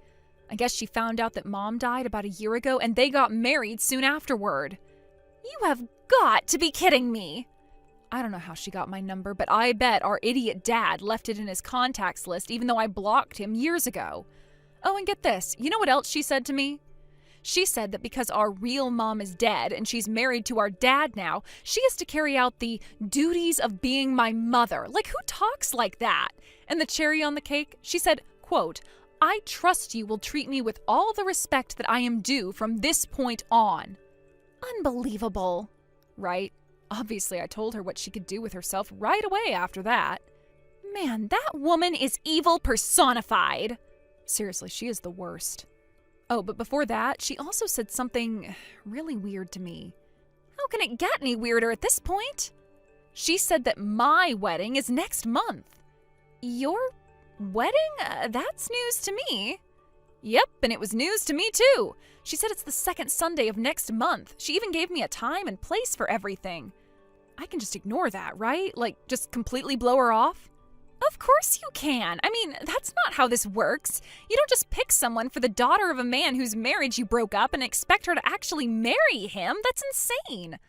I guess she found out that Mom died about a year ago, and they got married soon afterward. You have got to be kidding me. I don't know how she got my number, but I bet our idiot dad left it in his contacts list even though I blocked him years ago. Oh, and get this. You know what else she said to me? She said that because our real mom is dead and she's married to our dad now, she has to carry out the duties of being my mother. Like, who talks like that? And the cherry on the cake, she said, quote, I trust you will treat me with all the respect that I am due from this point on. Unbelievable. Right? Obviously, I told her what she could do with herself right away after that. Man, that woman is evil personified. Seriously, she is the worst. Oh, but before that, she also said something really weird to me. How can it get any weirder at this point? She said that my wedding is next month. Your wedding? That's news to me. Yep, and it was news to me too. She said it's the second Sunday of next month. She even gave me a time and place for everything. I can just ignore that, right? Like, just completely blow her off? Of course you can. I mean, that's not how this works. You don't just pick someone for the daughter of a man whose marriage you broke up and expect her to actually marry him. That's insane.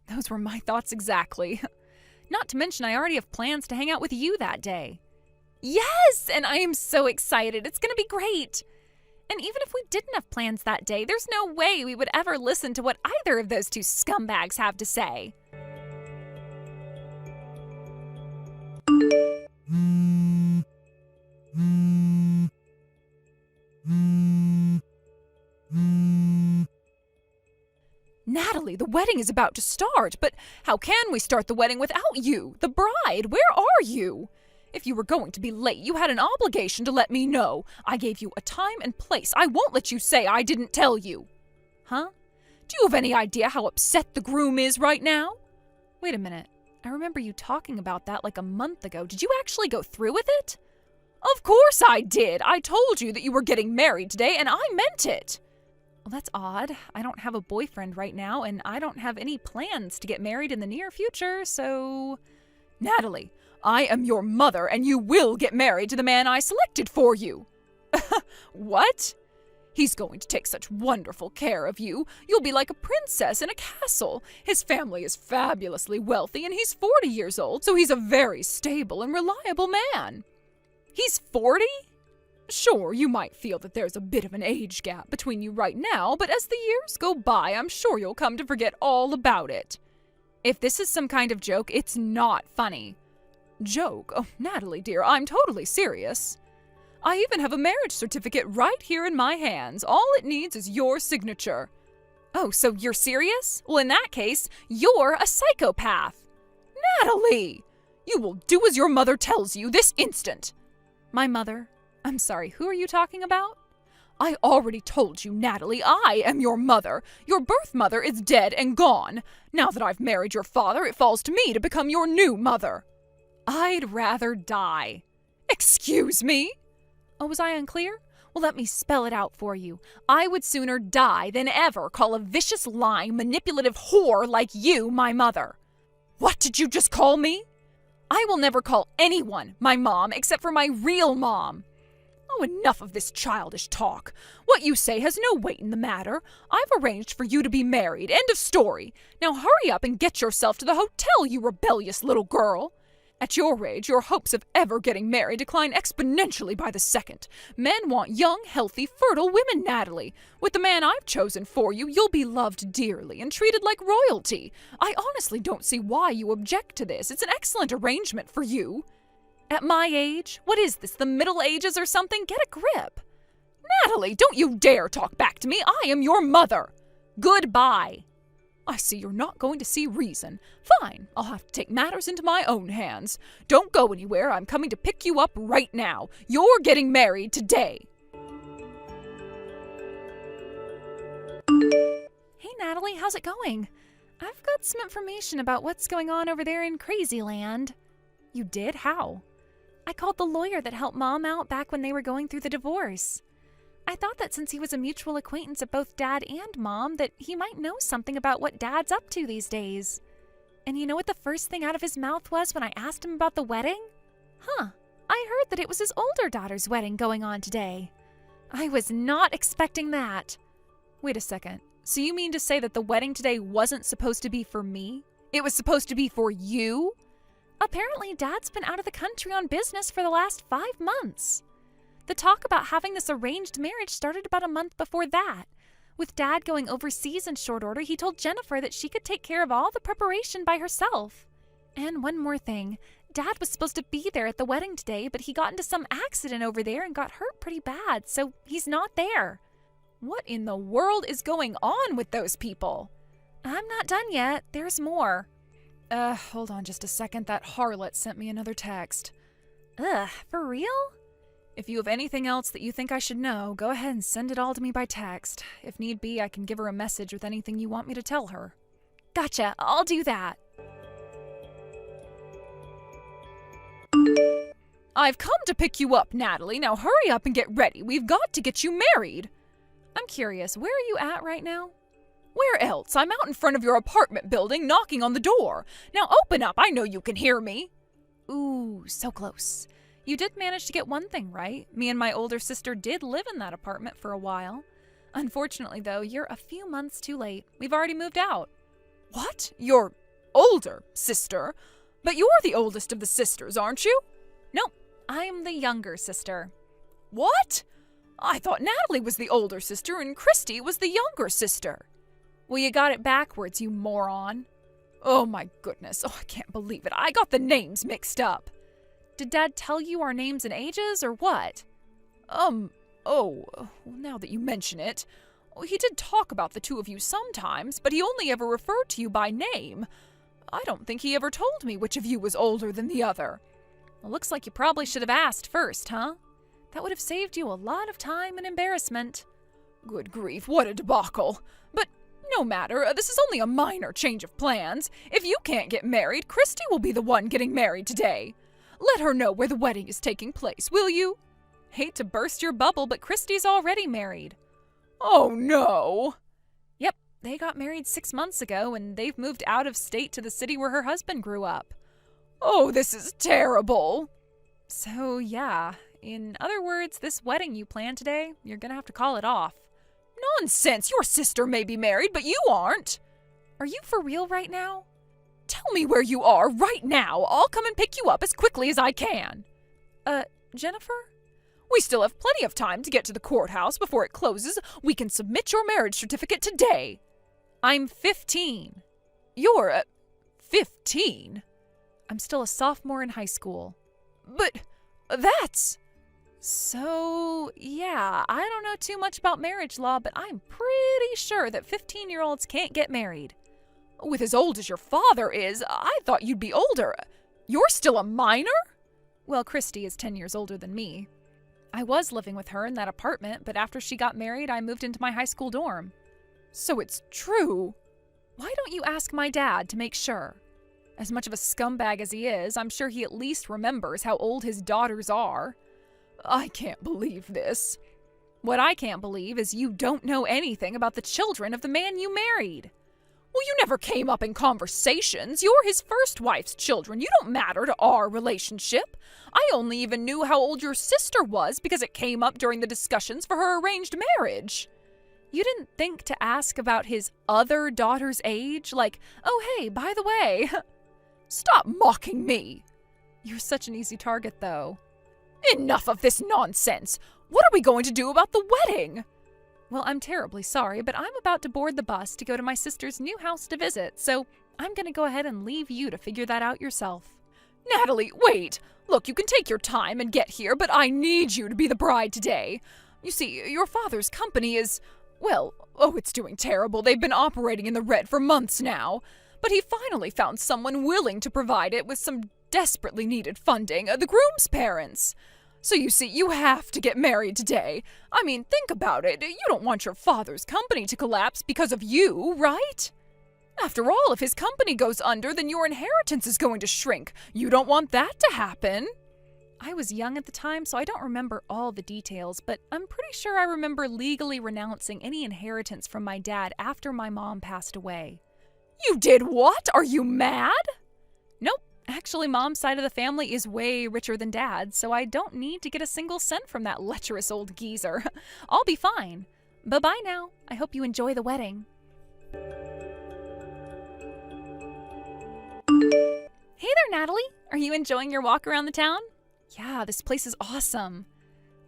Those were my thoughts exactly. Not to mention, I already have plans to hang out with you that day. Yes, and I am so excited. It's going to be great. And even if we didn't have plans that day, there's no way we would ever listen to what either of those two scumbags have to say. Natalie, the wedding is about to start, but how can we start the wedding without you, the bride? Where are you? If you were going to be late, you had an obligation to let me know. I gave you a time and place. I won't let you say I didn't tell you. Huh? Do you have any idea how upset the groom is right now? Wait a minute. I remember you talking about that like a month ago. Did you actually go through with it? Of course I did. I told you that you were getting married today, and I meant it. Well, that's odd. I don't have a boyfriend right now, and I don't have any plans to get married in the near future, so... Natalie, I am your mother, and you will get married to the man I selected for you. What? He's going to take such wonderful care of you. You'll be like a princess in a castle. His family is fabulously wealthy, and he's 40 years old, so he's a very stable and reliable man. He's 40? Sure, you might feel that there's a bit of an age gap between you right now, but as the years go by, I'm sure you'll come to forget all about it. If this is some kind of joke, it's not funny. Joke? Oh, Natalie, dear, I'm totally serious. I even have a marriage certificate right here in my hands. All it needs is your signature. Oh, so you're serious? Well, in that case, you're a psychopath. Natalie! You will do as your mother tells you this instant. My mother? I'm sorry, who are you talking about? I already told you, Natalie, I am your mother. Your birth mother is dead and gone. Now that I've married your father, it falls to me to become your new mother. I'd rather die. Excuse me? Oh, was I unclear? Well, let me spell it out for you. I would sooner die than ever call a vicious, lying, manipulative whore like you my mother. What did you just call me? I will never call anyone my mom except for my real mom. Oh, enough of this childish talk. What you say has no weight in the matter. I've arranged for you to be married. End of story. Now hurry up and get yourself to the hotel, you rebellious little girl. At your age, your hopes of ever getting married decline exponentially by the second. Men want young, healthy, fertile women, Natalie. With the man I've chosen for you, you'll be loved dearly and treated like royalty. I honestly don't see why you object to this. It's an excellent arrangement for you. At my age? What is this, the Middle Ages or something? Get a grip. Natalie, don't you dare talk back to me. I am your mother. Goodbye. I see you're not going to see reason. Fine, I'll have to take matters into my own hands. Don't go anywhere. I'm coming to pick you up right now. You're getting married today. Hey, Natalie, how's it going? I've got some information about what's going on over there in Crazyland. You did? How? I called the lawyer that helped Mom out back when they were going through the divorce. I thought that since he was a mutual acquaintance of both Dad and Mom, that he might know something about what Dad's up to these days. And you know what the first thing out of his mouth was when I asked him about the wedding? I heard that it was his older daughter's wedding going on today. I was not expecting that. Wait a second. So you mean to say that the wedding today wasn't supposed to be for me? It was supposed to be for you? Apparently, Dad's been out of the country on business for the last 5 months. The talk about having this arranged marriage started about a month before that. With Dad going overseas in short order, he told Jennifer that she could take care of all the preparation by herself. And one more thing. Dad was supposed to be there at the wedding today, but he got into some accident over there and got hurt pretty bad, so he's not there. What in the world is going on with those people? I'm not done yet. There's more. Hold on just a second. That harlot sent me another text. For real? If you have anything else that you think I should know, go ahead and send it all to me by text. If need be, I can give her a message with anything you want me to tell her. Gotcha. I'll do that. I've come to pick you up, Natalie. Now hurry up and get ready. We've got to get you married. I'm curious, where are you at right now? Where else? I'm out in front of your apartment building, knocking on the door. Now open up. I know you can hear me. Ooh, so close. You did manage to get one thing right. Me and my older sister did live in that apartment for a while. Unfortunately, though, you're a few months too late. We've already moved out. What? Your older sister? But you're the oldest of the sisters, aren't you? Nope, I'm the younger sister. What? I thought Natalie was the older sister and Christy was the younger sister. Well, you got it backwards, you moron. Oh my goodness, I can't believe it. I got the names mixed up. Did Dad tell you our names and ages, or what? Now that you mention it, he did talk about the two of you sometimes, but he only ever referred to you by name. I don't think he ever told me which of you was older than the other. Well, looks like you probably should have asked first, huh? That would have saved you a lot of time and embarrassment. Good grief, what a debacle. But no matter, this is only a minor change of plans. If you can't get married, Christy will be the one getting married today. Let her know where the wedding is taking place, will you? Hate to burst your bubble, but Christy's already married. Oh, no. Yep, they got married 6 months ago, and they've moved out of state to the city where her husband grew up. Oh, this is terrible. So, yeah. In other words, this wedding you planned today, you're gonna have to call it off. Nonsense! Your sister may be married, but you aren't. Are you for real right now? Tell me where you are right now. I'll come and pick you up as quickly as I can. Jennifer? We still have plenty of time to get to the courthouse before it closes. We can submit your marriage certificate today. I'm 15. You're, 15? I'm still a sophomore in high school. But that's... So, yeah, I don't know too much about marriage law, but I'm pretty sure that 15-year-olds can't get married. With as old as your father is, I thought you'd be older. You're still a minor? Well, Christy is 10 years older than me. I was living with her in that apartment, but after she got married, I moved into my high school dorm. So it's true. Why don't you ask my dad to make sure? As much of a scumbag as he is, I'm sure he at least remembers how old his daughters are. I can't believe this. What I can't believe is you don't know anything about the children of the man you married. Well, you never came up in conversations. You're his first wife's children. You don't matter to our relationship. I only even knew how old your sister was because it came up during the discussions for her arranged marriage. You didn't think to ask about his other daughter's age? Like, oh, hey, by the way. Stop mocking me. You're such an easy target, though. Enough of this nonsense. What are we going to do about the wedding? Well, I'm terribly sorry, but I'm about to board the bus to go to my sister's new house to visit, so I'm going to go ahead and leave you to figure that out yourself. Natalie, wait! Look, you can take your time and get here, but I need you to be the bride today. You see, your father's company is, well, it's doing terrible. They've been operating in the red for months now. But he finally found someone willing to provide it with some desperately needed funding, the groom's parents. So you see, you have to get married today. I mean, think about it. You don't want your father's company to collapse because of you, right? After all, if his company goes under, then your inheritance is going to shrink. You don't want that to happen. I was young at the time, so I don't remember all the details, but I'm pretty sure I remember legally renouncing any inheritance from my dad after my mom passed away. You did what? Are you mad? Nope. Actually, Mom's side of the family is way richer than Dad's, so I don't need to get a single cent from that lecherous old geezer. I'll be fine. Bye-bye now. I hope you enjoy the wedding. Hey there, Natalie. Are you enjoying your walk around the town? Yeah, this place is awesome.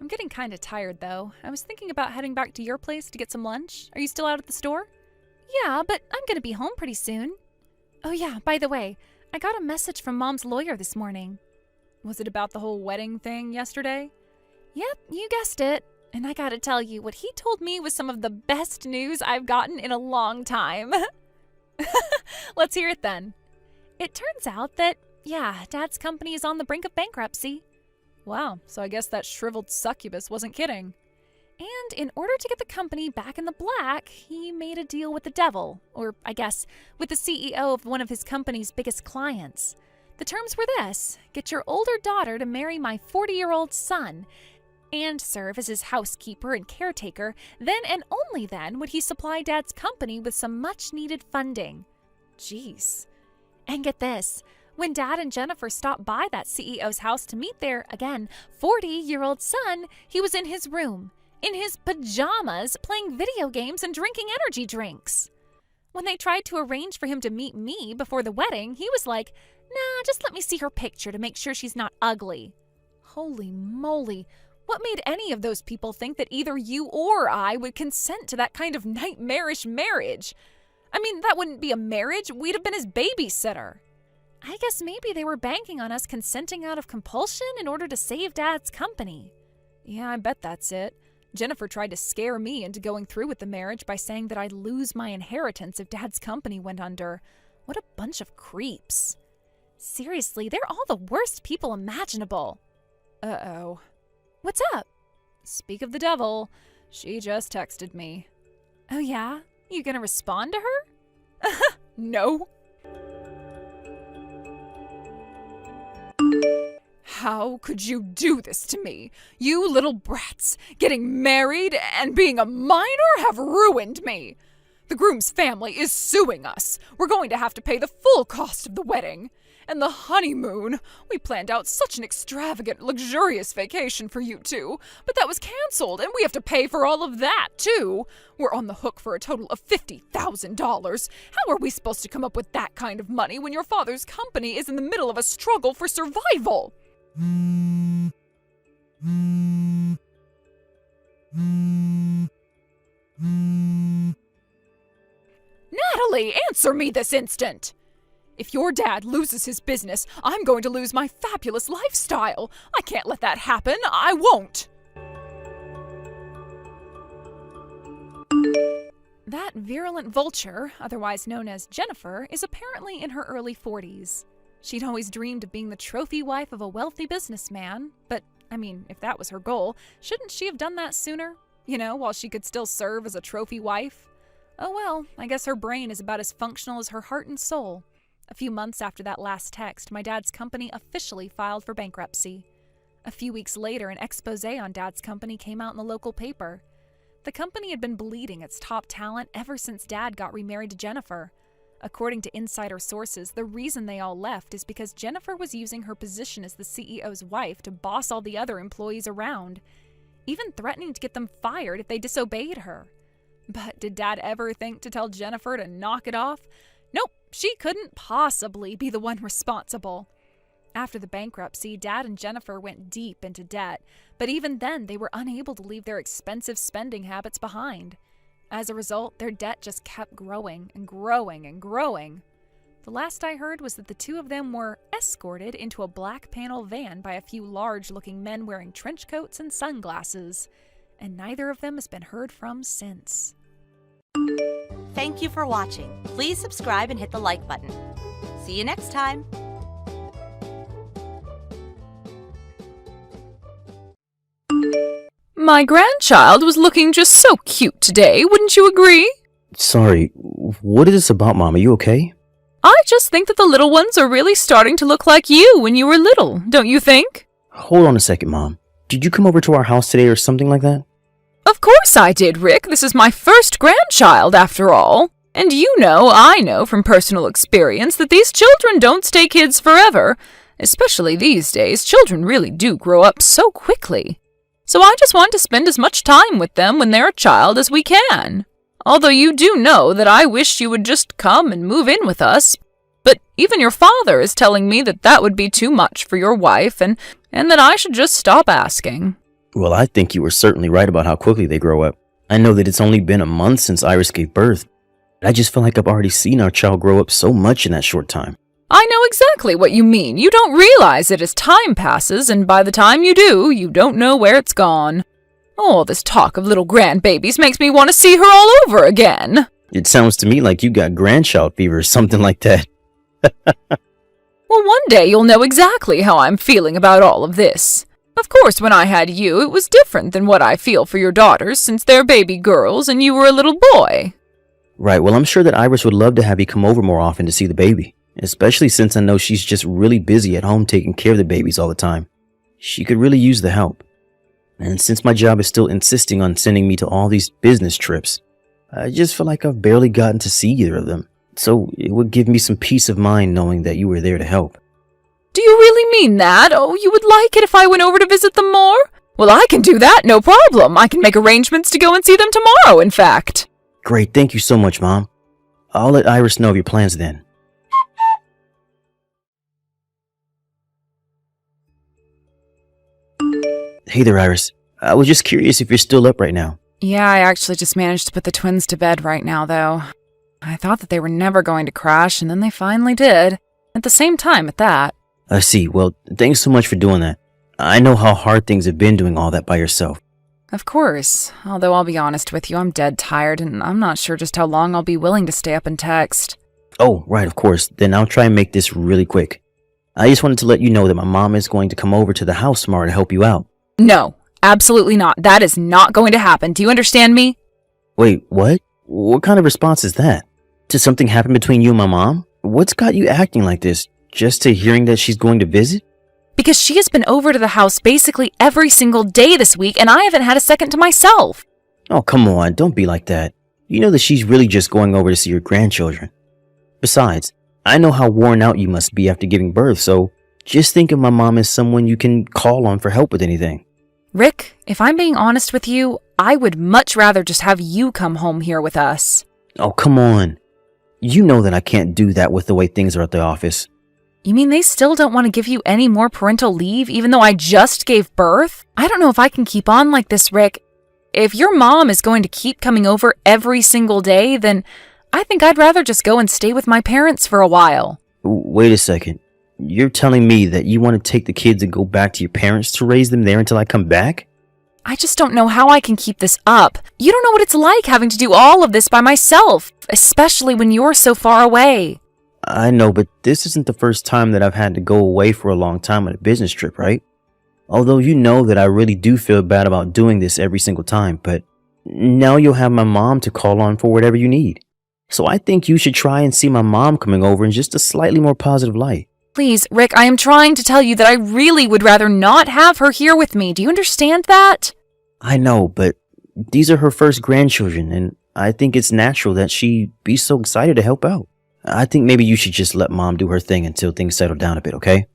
I'm getting kind of tired, though. I was thinking about heading back to your place to get some lunch. Are you still out at the store? Yeah, but I'm gonna be home pretty soon. Oh yeah, by the way, I got a message from Mom's lawyer this morning. Was it about the whole wedding thing yesterday? Yep, you guessed it. And I gotta tell you, what he told me was some of the best news I've gotten in a long time. Let's hear it then. It turns out that, yeah, Dad's company is on the brink of bankruptcy. Wow, so I guess that shriveled succubus wasn't kidding. And in order to get the company back in the black, he made a deal with the devil, or I guess, with the CEO of one of his company's biggest clients. The terms were this: get your older daughter to marry my 40-year-old son, and serve as his housekeeper and caretaker. Then and only then would he supply Dad's company with some much-needed funding. Jeez. And get this. When Dad and Jennifer stopped by that CEO's house to meet their, again, 40-year-old son, he was in his room, in his pajamas, playing video games and drinking energy drinks. When they tried to arrange for him to meet me before the wedding, he was like, nah, just let me see her picture to make sure she's not ugly. Holy moly. What made any of those people think that either you or I would consent to that kind of nightmarish marriage? I mean, that wouldn't be a marriage. We'd have been his babysitter. I guess maybe they were banking on us consenting out of compulsion in order to save Dad's company. Yeah, I bet that's it. Jennifer tried to scare me into going through with the marriage by saying that I'd lose my inheritance if Dad's company went under. What a bunch of creeps. Seriously, they're all the worst people imaginable. Uh-oh. What's up? Speak of the devil. She just texted me. Oh yeah? You gonna respond to her? No. How could you do this to me? You little brats, getting married and being a minor have ruined me. The groom's family is suing us. We're going to have to pay the full cost of the wedding. And the honeymoon. We planned out such an extravagant, luxurious vacation for you two, but that was canceled, and we have to pay for all of that, too. We're on the hook for a total of $50,000. How are we supposed to come up with that kind of money when your father's company is in the middle of a struggle for survival? Natalie, answer me this instant! If your dad loses his business, I'm going to lose my fabulous lifestyle. I can't let that happen. I won't. That virulent vulture, otherwise known as Jennifer, is apparently in her early 40s. She'd always dreamed of being the trophy wife of a wealthy businessman, but, I mean, if that was her goal, shouldn't she have done that sooner? You know, while she could still serve as a trophy wife? Oh well, I guess her brain is about as functional as her heart and soul. A few months after that last text, my dad's company officially filed for bankruptcy. A few weeks later, an expose on Dad's company came out in the local paper. The company had been bleeding its top talent ever since Dad got remarried to Jennifer. According to insider sources, the reason they all left is because Jennifer was using her position as the CEO's wife to boss all the other employees around, even threatening to get them fired if they disobeyed her. But did Dad ever think to tell Jennifer to knock it off? Nope, she couldn't possibly be the one responsible. After the bankruptcy, Dad and Jennifer went deep into debt, but even then they were unable to leave their expensive spending habits behind. As a result, their debt just kept growing and growing and growing. The last I heard was that the two of them were escorted into a black panel van by a few large-looking men wearing trench coats and sunglasses, and neither of them has been heard from since. Thank you for watching. Please subscribe and hit the like button. See you next time. My grandchild was looking just so cute today, wouldn't you agree? Sorry, what is this about, Mom? Are you okay? I just think that the little ones are really starting to look like you when you were little, don't you think? Hold on a second, Mom. Did you come over to our house today or something like that? Of course I did, Rick. This is my first grandchild, after all. And I know from personal experience that these children don't stay kids forever. Especially these days, children really do grow up so quickly. So I just want to spend as much time with them when they're a child as we can. Although you do know that I wish you would just come and move in with us. But even your father is telling me that that would be too much for your wife and that I should just stop asking. Well, I think you were certainly right about how quickly they grow up. I know that it's only been a month since Iris gave birth. I just feel like I've already seen our child grow up so much in that short time. I know exactly what you mean. You don't realize it as time passes, and by the time you do, you don't know where it's gone. All this talk of little grandbabies makes me want to see her all over again. It sounds to me like you got grandchild fever or something like that. Well, one day you'll know exactly how I'm feeling about all of this. Of course, when I had you, it was different than what I feel for your daughters since they're baby girls and you were a little boy. Right, well, I'm sure that Iris would love to have you come over more often to see the baby. Especially since I know she's just really busy at home taking care of the babies all the time. She could really use the help. And since my job is still insisting on sending me to all these business trips, I just feel like I've barely gotten to see either of them. So it would give me some peace of mind knowing that you were there to help. Do you really mean that? Oh, you would like it if I went over to visit them more? Well, I can do that, no problem. I can make arrangements to go and see them tomorrow, in fact. Great, thank you so much, Mom. I'll let Iris know of your plans then. Hey there, Iris. I was just curious if you're still up right now. Yeah, I actually just managed to put the twins to bed right now, though. I thought that they were never going to crash, and then they finally did. At the same time, at that. I see. Well, thanks so much for doing that. I know how hard things have been doing all that by yourself. Of course. Although I'll be honest with you, I'm dead tired, and I'm not sure just how long I'll be willing to stay up and text. Oh, right, of course. Then I'll try and make this really quick. I just wanted to let you know that my mom is going to come over to the house tomorrow to help you out. No, absolutely not. That is not going to happen. Do you understand me? Wait, what? What kind of response is that? Did something happen between you and my mom? What's got you acting like this? Just to hearing that she's going to visit? Because she has been over to the house basically every single day this week, and I haven't had a second to myself. Oh, come on, don't be like that. You know that she's really just going over to see your grandchildren. Besides, I know how worn out you must be after giving birth, so just think of my mom as someone you can call on for help with anything. Rick, if I'm being honest with you, I would much rather just have you come home here with us. Oh, come on. You know that I can't do that with the way things are at the office. You mean they still don't want to give you any more parental leave even though I just gave birth? I don't know if I can keep on like this, Rick. If your mom is going to keep coming over every single day, then I think I'd rather just go and stay with my parents for a while. Wait a second. You're telling me that you want to take the kids and go back to your parents to raise them there until I come back? I just don't know how I can keep this up. You don't know what it's like having to do all of this by myself, especially when you're so far away. I know, but this isn't the first time that I've had to go away for a long time on a business trip, right? Although you know that I really do feel bad about doing this every single time, but now you'll have my mom to call on for whatever you need. So I think you should try and see my mom coming over in just a slightly more positive light. Please, Rick, I am trying to tell you that I really would rather not have her here with me. Do you understand that? I know, but these are her first grandchildren, and I think it's natural that she be so excited to help out. I think maybe you should just let Mom do her thing until things settle down a bit, okay?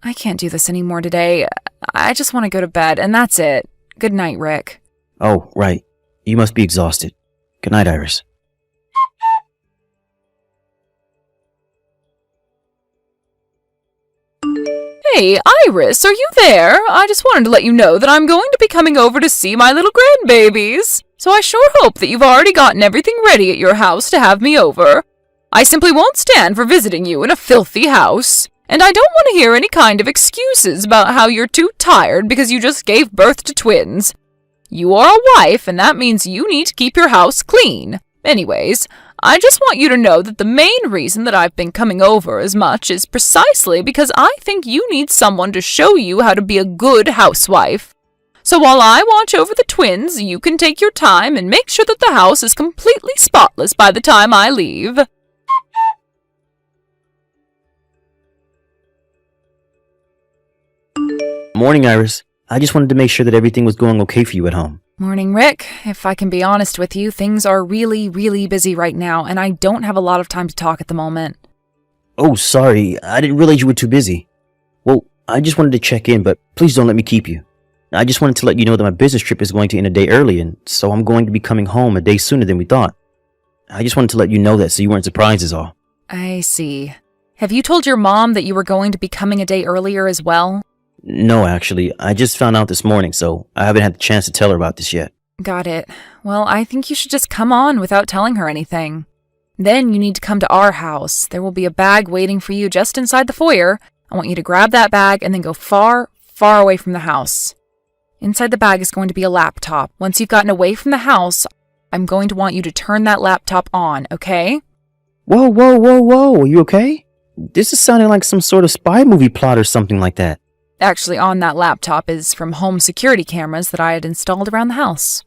I can't do this anymore today. I just want to go to bed, and that's it. Good night, Rick. Oh, right. You must be exhausted. Good night, Iris. Hey, Iris, are you there? I just wanted to let you know that I'm going to be coming over to see my little grandbabies. So I sure hope that you've already gotten everything ready at your house to have me over. I simply won't stand for visiting you in a filthy house. And I don't want to hear any kind of excuses about how you're too tired because you just gave birth to twins. You are a wife, and that means you need to keep your house clean. Anyways, I just want you to know that the main reason that I've been coming over as much is precisely because I think you need someone to show you how to be a good housewife. So while I watch over the twins, you can take your time and make sure that the house is completely spotless by the time I leave. Morning, Iris. I just wanted to make sure that everything was going okay for you at home. Morning, Rick. If I can be honest with you, things are really, really busy right now, and I don't have a lot of time to talk at the moment. Oh, sorry. I didn't realize you were too busy. Well, I just wanted to check in, but please don't let me keep you. I just wanted to let you know that my business trip is going to end a day early, and so I'm going to be coming home a day sooner than we thought. I just wanted to let you know that so you weren't surprised is all. I see. Have you told your mom that you were going to be coming a day earlier as well? No, actually. I just found out this morning, so I haven't had the chance to tell her about this yet. Got it. Well, I think you should just come on without telling her anything. Then you need to come to our house. There will be a bag waiting for you just inside the foyer. I want you to grab that bag and then go far, far away from the house. Inside the bag is going to be a laptop. Once you've gotten away from the house, I'm going to want you to turn that laptop on, okay? Whoa, whoa, whoa, whoa. Are you okay? This is sounding like some sort of spy movie plot or something like that. Actually, on that laptop is from home security cameras that I had installed around the house.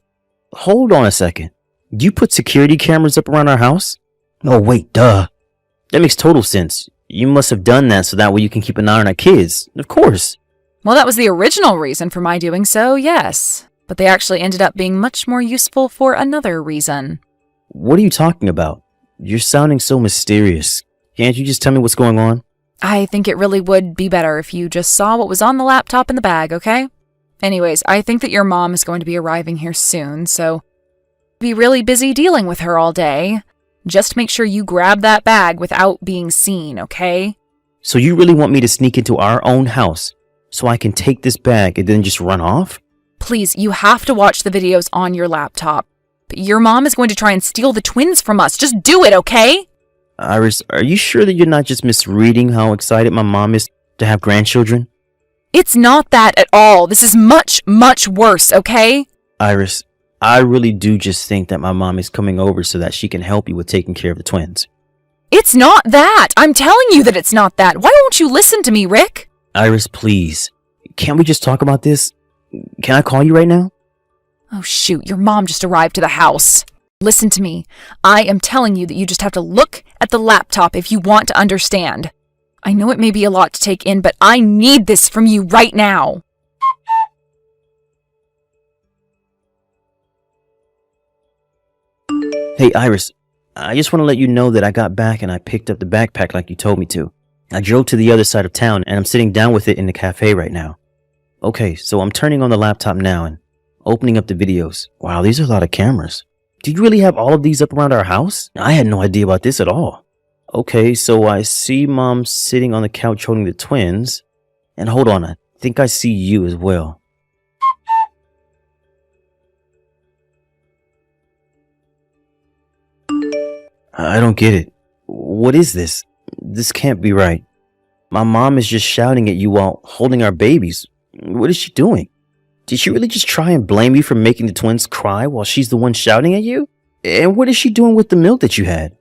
Hold on a second. You put security cameras up around our house? Oh, wait, duh. That makes total sense. You must have done that so that way you can keep an eye on our kids. Of course. Well, that was the original reason for my doing so, yes. But they actually ended up being much more useful for another reason. What are you talking about? You're sounding so mysterious. Can't you just tell me what's going on? I think it really would be better if you just saw what was on the laptop in the bag, okay? Anyways, I think that your mom is going to be arriving here soon, so be really busy dealing with her all day. Just make sure you grab that bag without being seen, okay? So you really want me to sneak into our own house so I can take this bag and then just run off? Please, you have to watch the videos on your laptop. But your mom is going to try and steal the twins from us. Just do it, okay? Iris, are you sure that you're not just misreading how excited my mom is to have grandchildren? It's not that at all. This is much, much worse, okay? Iris, I really do just think that my mom is coming over so that she can help you with taking care of the twins. It's not that! I'm telling you that it's not that! Why won't you listen to me, Rick? Iris, please. Can't we just talk about this? Can I call you right now? Oh shoot, your mom just arrived to the house. Listen to me. I am telling you that you just have to look at the laptop if you want to understand. I know it may be a lot to take in, but I need this from you right now. Hey, Iris, I just want to let you know that I got back and I picked up the backpack like you told me to. I drove to the other side of town and I'm sitting down with it in the cafe right now. Okay, so I'm turning on the laptop now and opening up the videos. Wow, these are a lot of cameras. Do you really have all of these up around our house? I had no idea about this at all. Okay, so I see Mom sitting on the couch holding the twins. And hold on, I think I see you as well. I don't get it. What is this? This can't be right. My mom is just shouting at you while holding our babies. What is she doing? Did she really just try and blame you for making the twins cry while she's the one shouting at you? And what is she doing with the milk that you had?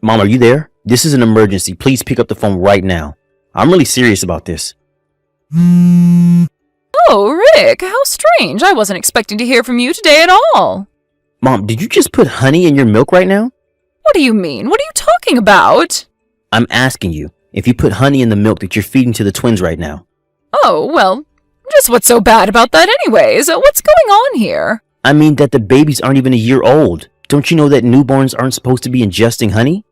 Mom, are you there? This is an emergency. Please pick up the phone right now. I'm really serious about this. Oh, Rick, how strange. I wasn't expecting to hear from you today at all. Mom, did you just put honey in your milk right now? What do you mean? What are you talking about? I'm asking you if you put honey in the milk that you're feeding to the twins right now. Oh, well, just what's so bad about that anyways? What's going on here? I mean that the babies aren't even a year old. Don't you know that newborns aren't supposed to be ingesting honey?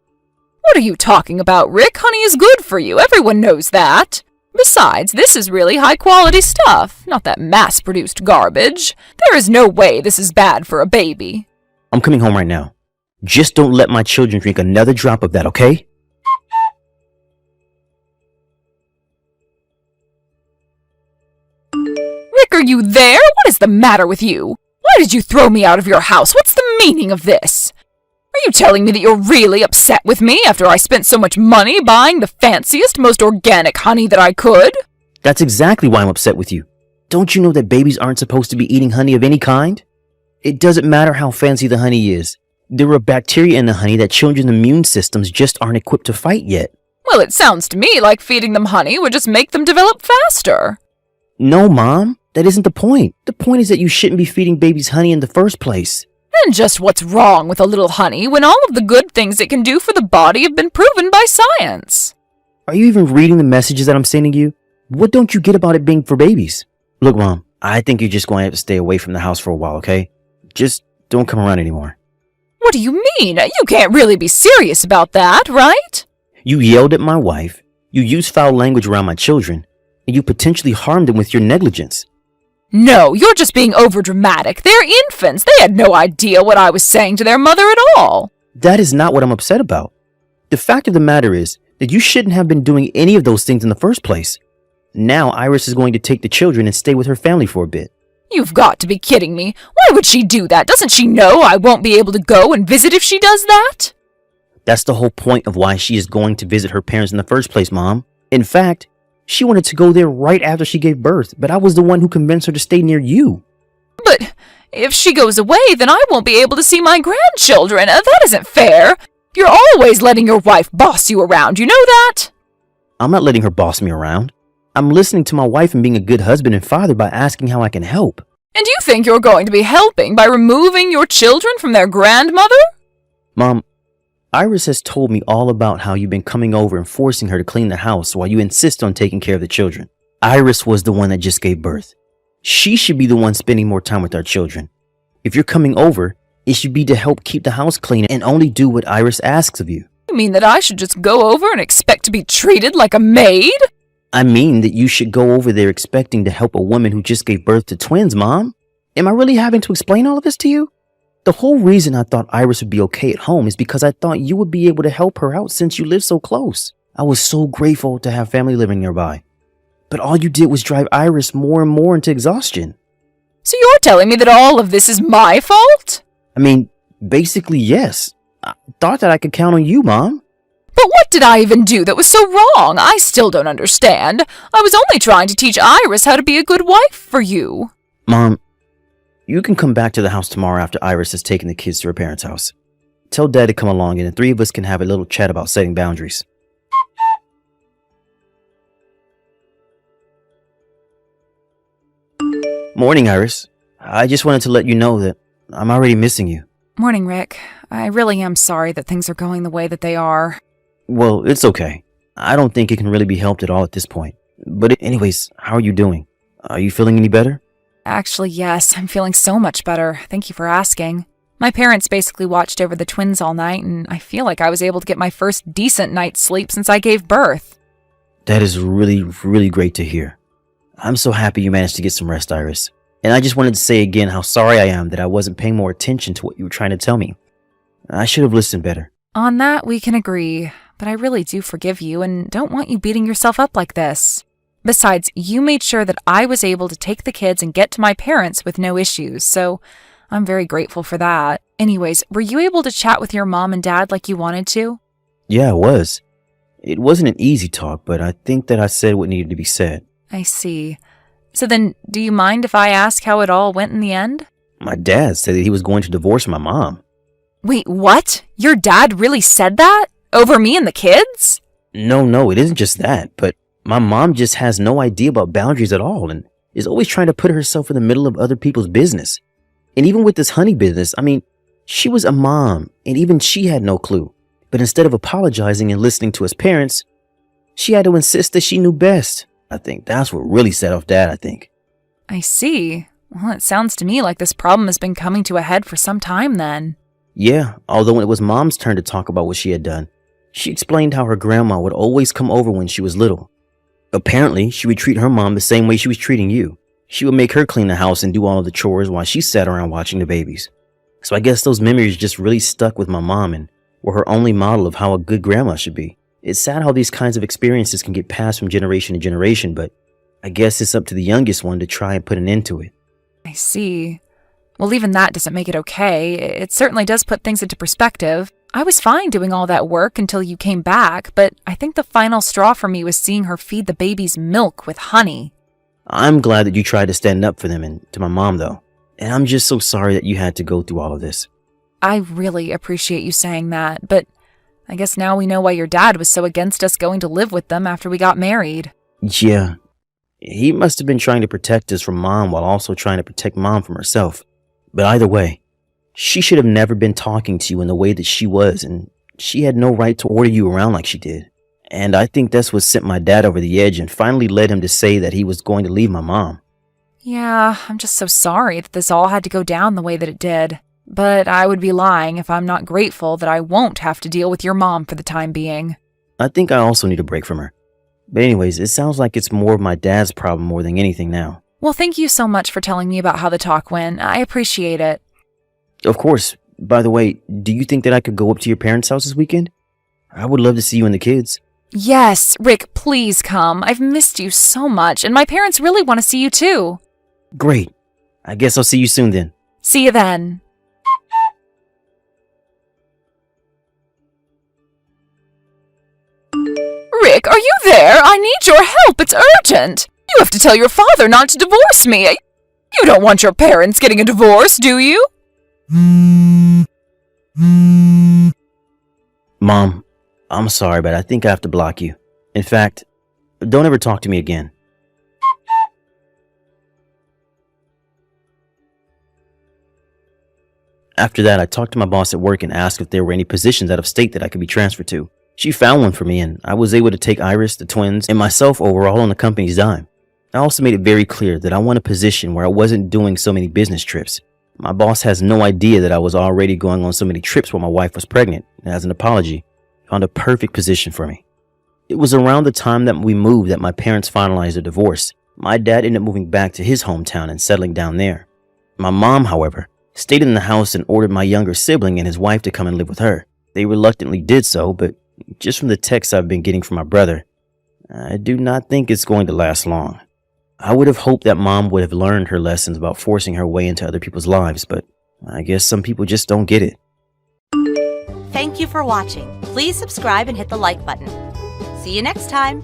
What are you talking about, Rick? Honey is good for you. Everyone knows that. Besides, this is really high-quality stuff, not that mass-produced garbage. There is no way this is bad for a baby. I'm coming home right now. Just don't let my children drink another drop of that, okay? Rick, are you there? What is the matter with you? Why did you throw me out of your house? What's the meaning of this? Are you telling me that you're really upset with me after I spent so much money buying the fanciest, most organic honey that I could? That's exactly why I'm upset with you. Don't you know that babies aren't supposed to be eating honey of any kind? It doesn't matter how fancy the honey is. There are bacteria in the honey that children's immune systems just aren't equipped to fight yet. Well, it sounds to me like feeding them honey would just make them develop faster. No, Mom. That isn't the point. The point is that you shouldn't be feeding babies honey in the first place. And just what's wrong with a little honey when all of the good things it can do for the body have been proven by science? Are you even reading the messages that I'm sending you? What don't you get about it being for babies? Look, Mom, I think you're just going to have to stay away from the house for a while, okay? Just don't come around anymore. What do you mean? You can't really be serious about that, right? You yelled at my wife, you used foul language around my children, and you potentially harmed them with your negligence. No, you're just being overdramatic. They're infants. They had no idea what I was saying to their mother at all. That is not what I'm upset about. The fact of the matter is that you shouldn't have been doing any of those things in the first place. Now Iris is going to take the children and stay with her family for a bit. You've got to be kidding me. Why would she do that? Doesn't she know I won't be able to go and visit if she does that? That's the whole point of why she is going to visit her parents in the first place, Mom. In fact, she wanted to go there right after she gave birth, but I was the one who convinced her to stay near you. But if she goes away, then I won't be able to see my grandchildren. That isn't fair. You're always letting your wife boss you around, you know that? I'm not letting her boss me around. I'm listening to my wife and being a good husband and father by asking how I can help. And you think you're going to be helping by removing your children from their grandmother? Mom, Iris has told me all about how you've been coming over and forcing her to clean the house while you insist on taking care of the children. Iris was the one that just gave birth. She should be the one spending more time with our children. If you're coming over, it should be to help keep the house clean and only do what Iris asks of you. You mean that I should just go over and expect to be treated like a maid? I mean that you should go over there expecting to help a woman who just gave birth to twins, Mom. Am I really having to explain all of this to you? The whole reason I thought Iris would be okay at home is because I thought you would be able to help her out since you live so close. I was so grateful to have family living nearby. But all you did was drive Iris more and more into exhaustion. So you're telling me that all of this is my fault? I mean, basically, yes. I thought that I could count on you, Mom. But what did I even do that was so wrong? I still don't understand. I was only trying to teach Iris how to be a good wife for you. Mom, you can come back to the house tomorrow after Iris has taken the kids to her parents' house. Tell Dad to come along and the three of us can have a little chat about setting boundaries. Morning, Iris. I just wanted to let you know that I'm already missing you. Morning, Rick. I really am sorry that things are going the way that they are. Well, it's okay. I don't think it can really be helped at all at this point. But anyways, how are you doing? Are you feeling any better? Actually, yes, I'm feeling so much better. Thank you for asking. My parents basically watched over the twins all night, and I feel like I was able to get my first decent night's sleep since I gave birth. That is really, really great to hear. I'm so happy you managed to get some rest, Iris. And I just wanted to say again how sorry I am that I wasn't paying more attention to what you were trying to tell me. I should have listened better. On that, we can agree. But I really do forgive you and don't want you beating yourself up like this. Besides, you made sure that I was able to take the kids and get to my parents with no issues, so I'm very grateful for that. Anyways, were you able to chat with your mom and dad like you wanted to? Yeah, I was. It wasn't an easy talk, but I think that I said what needed to be said. I see. So then, do you mind if I ask how it all went in the end? My dad said that he was going to divorce my mom. Wait, what? Your dad really said that? Over me and the kids? No, it isn't just that, but my mom just has no idea about boundaries at all and is always trying to put herself in the middle of other people's business. And even with this honey business, I mean, she was a mom and even she had no clue. But instead of apologizing and listening to his parents, she had to insist that she knew best. I think that's what really set off Dad, I think. I see. Well, it sounds to me like this problem has been coming to a head for some time then. Yeah, although when it was Mom's turn to talk about what she had done, she explained how her grandma would always come over when she was little. Apparently, she would treat her mom the same way she was treating you. She would make her clean the house and do all of the chores while she sat around watching the babies. So I guess those memories just really stuck with my mom and were her only model of how a good grandma should be. It's sad how these kinds of experiences can get passed from generation to generation, but I guess it's up to the youngest one to try and put an end to it. I see. Well, even that doesn't make it okay. It certainly does put things into perspective. I was fine doing all that work until you came back, but I think the final straw for me was seeing her feed the babies milk with honey. I'm glad that you tried to stand up for them and to my mom, though. And I'm just so sorry that you had to go through all of this. I really appreciate you saying that, but I guess now we know why your dad was so against us going to live with them after we got married. Yeah. He must have been trying to protect us from Mom while also trying to protect Mom from herself. But either way, She should have never been talking to you in the way that she was, and she had no right to order you around like she did. And I think that's what sent my dad over the edge and finally led him to say that he was going to leave my mom. Yeah, I'm just so sorry that this all had to go down the way that it did. But I would be lying if I'm not grateful that I won't have to deal with your mom for the time being. I think I also need a break from her. But anyways, it sounds like it's more of my dad's problem more than anything now. Well, thank you so much for telling me about how the talk went. I appreciate it. Of course. By the way, do you think that I could go up to your parents' house this weekend? I would love to see you and the kids. Yes, Rick, please come. I've missed you so much, and my parents really want to see you too. Great. I guess I'll see you soon then. See you then. Rick, are you there? I need your help. It's urgent. You have to tell your father not to divorce me. You don't want your parents getting a divorce, do you? Mom, I'm sorry, but I think I have to block you. In fact, don't ever talk to me again. After that, I talked to my boss at work and asked if there were any positions out of state that I could be transferred to. She found one for me, and I was able to take Iris, the twins, and myself overall on the company's dime. I also made it very clear that I want a position where I wasn't doing so many business trips. My boss has no idea that I was already going on so many trips while my wife was pregnant, and as an apology, found a perfect position for me. It was around the time that we moved that my parents finalized a divorce. My dad ended up moving back to his hometown and settling down there. My mom, however, stayed in the house and ordered my younger sibling and his wife to come and live with her. They reluctantly did so, but just from the texts I've been getting from my brother, I do not think it's going to last long. I would have hoped that mom would have learned her lessons about forcing her way into other people's lives, but I guess some people just don't get it. Thank you for watching. Please subscribe and hit the like button. See you next time.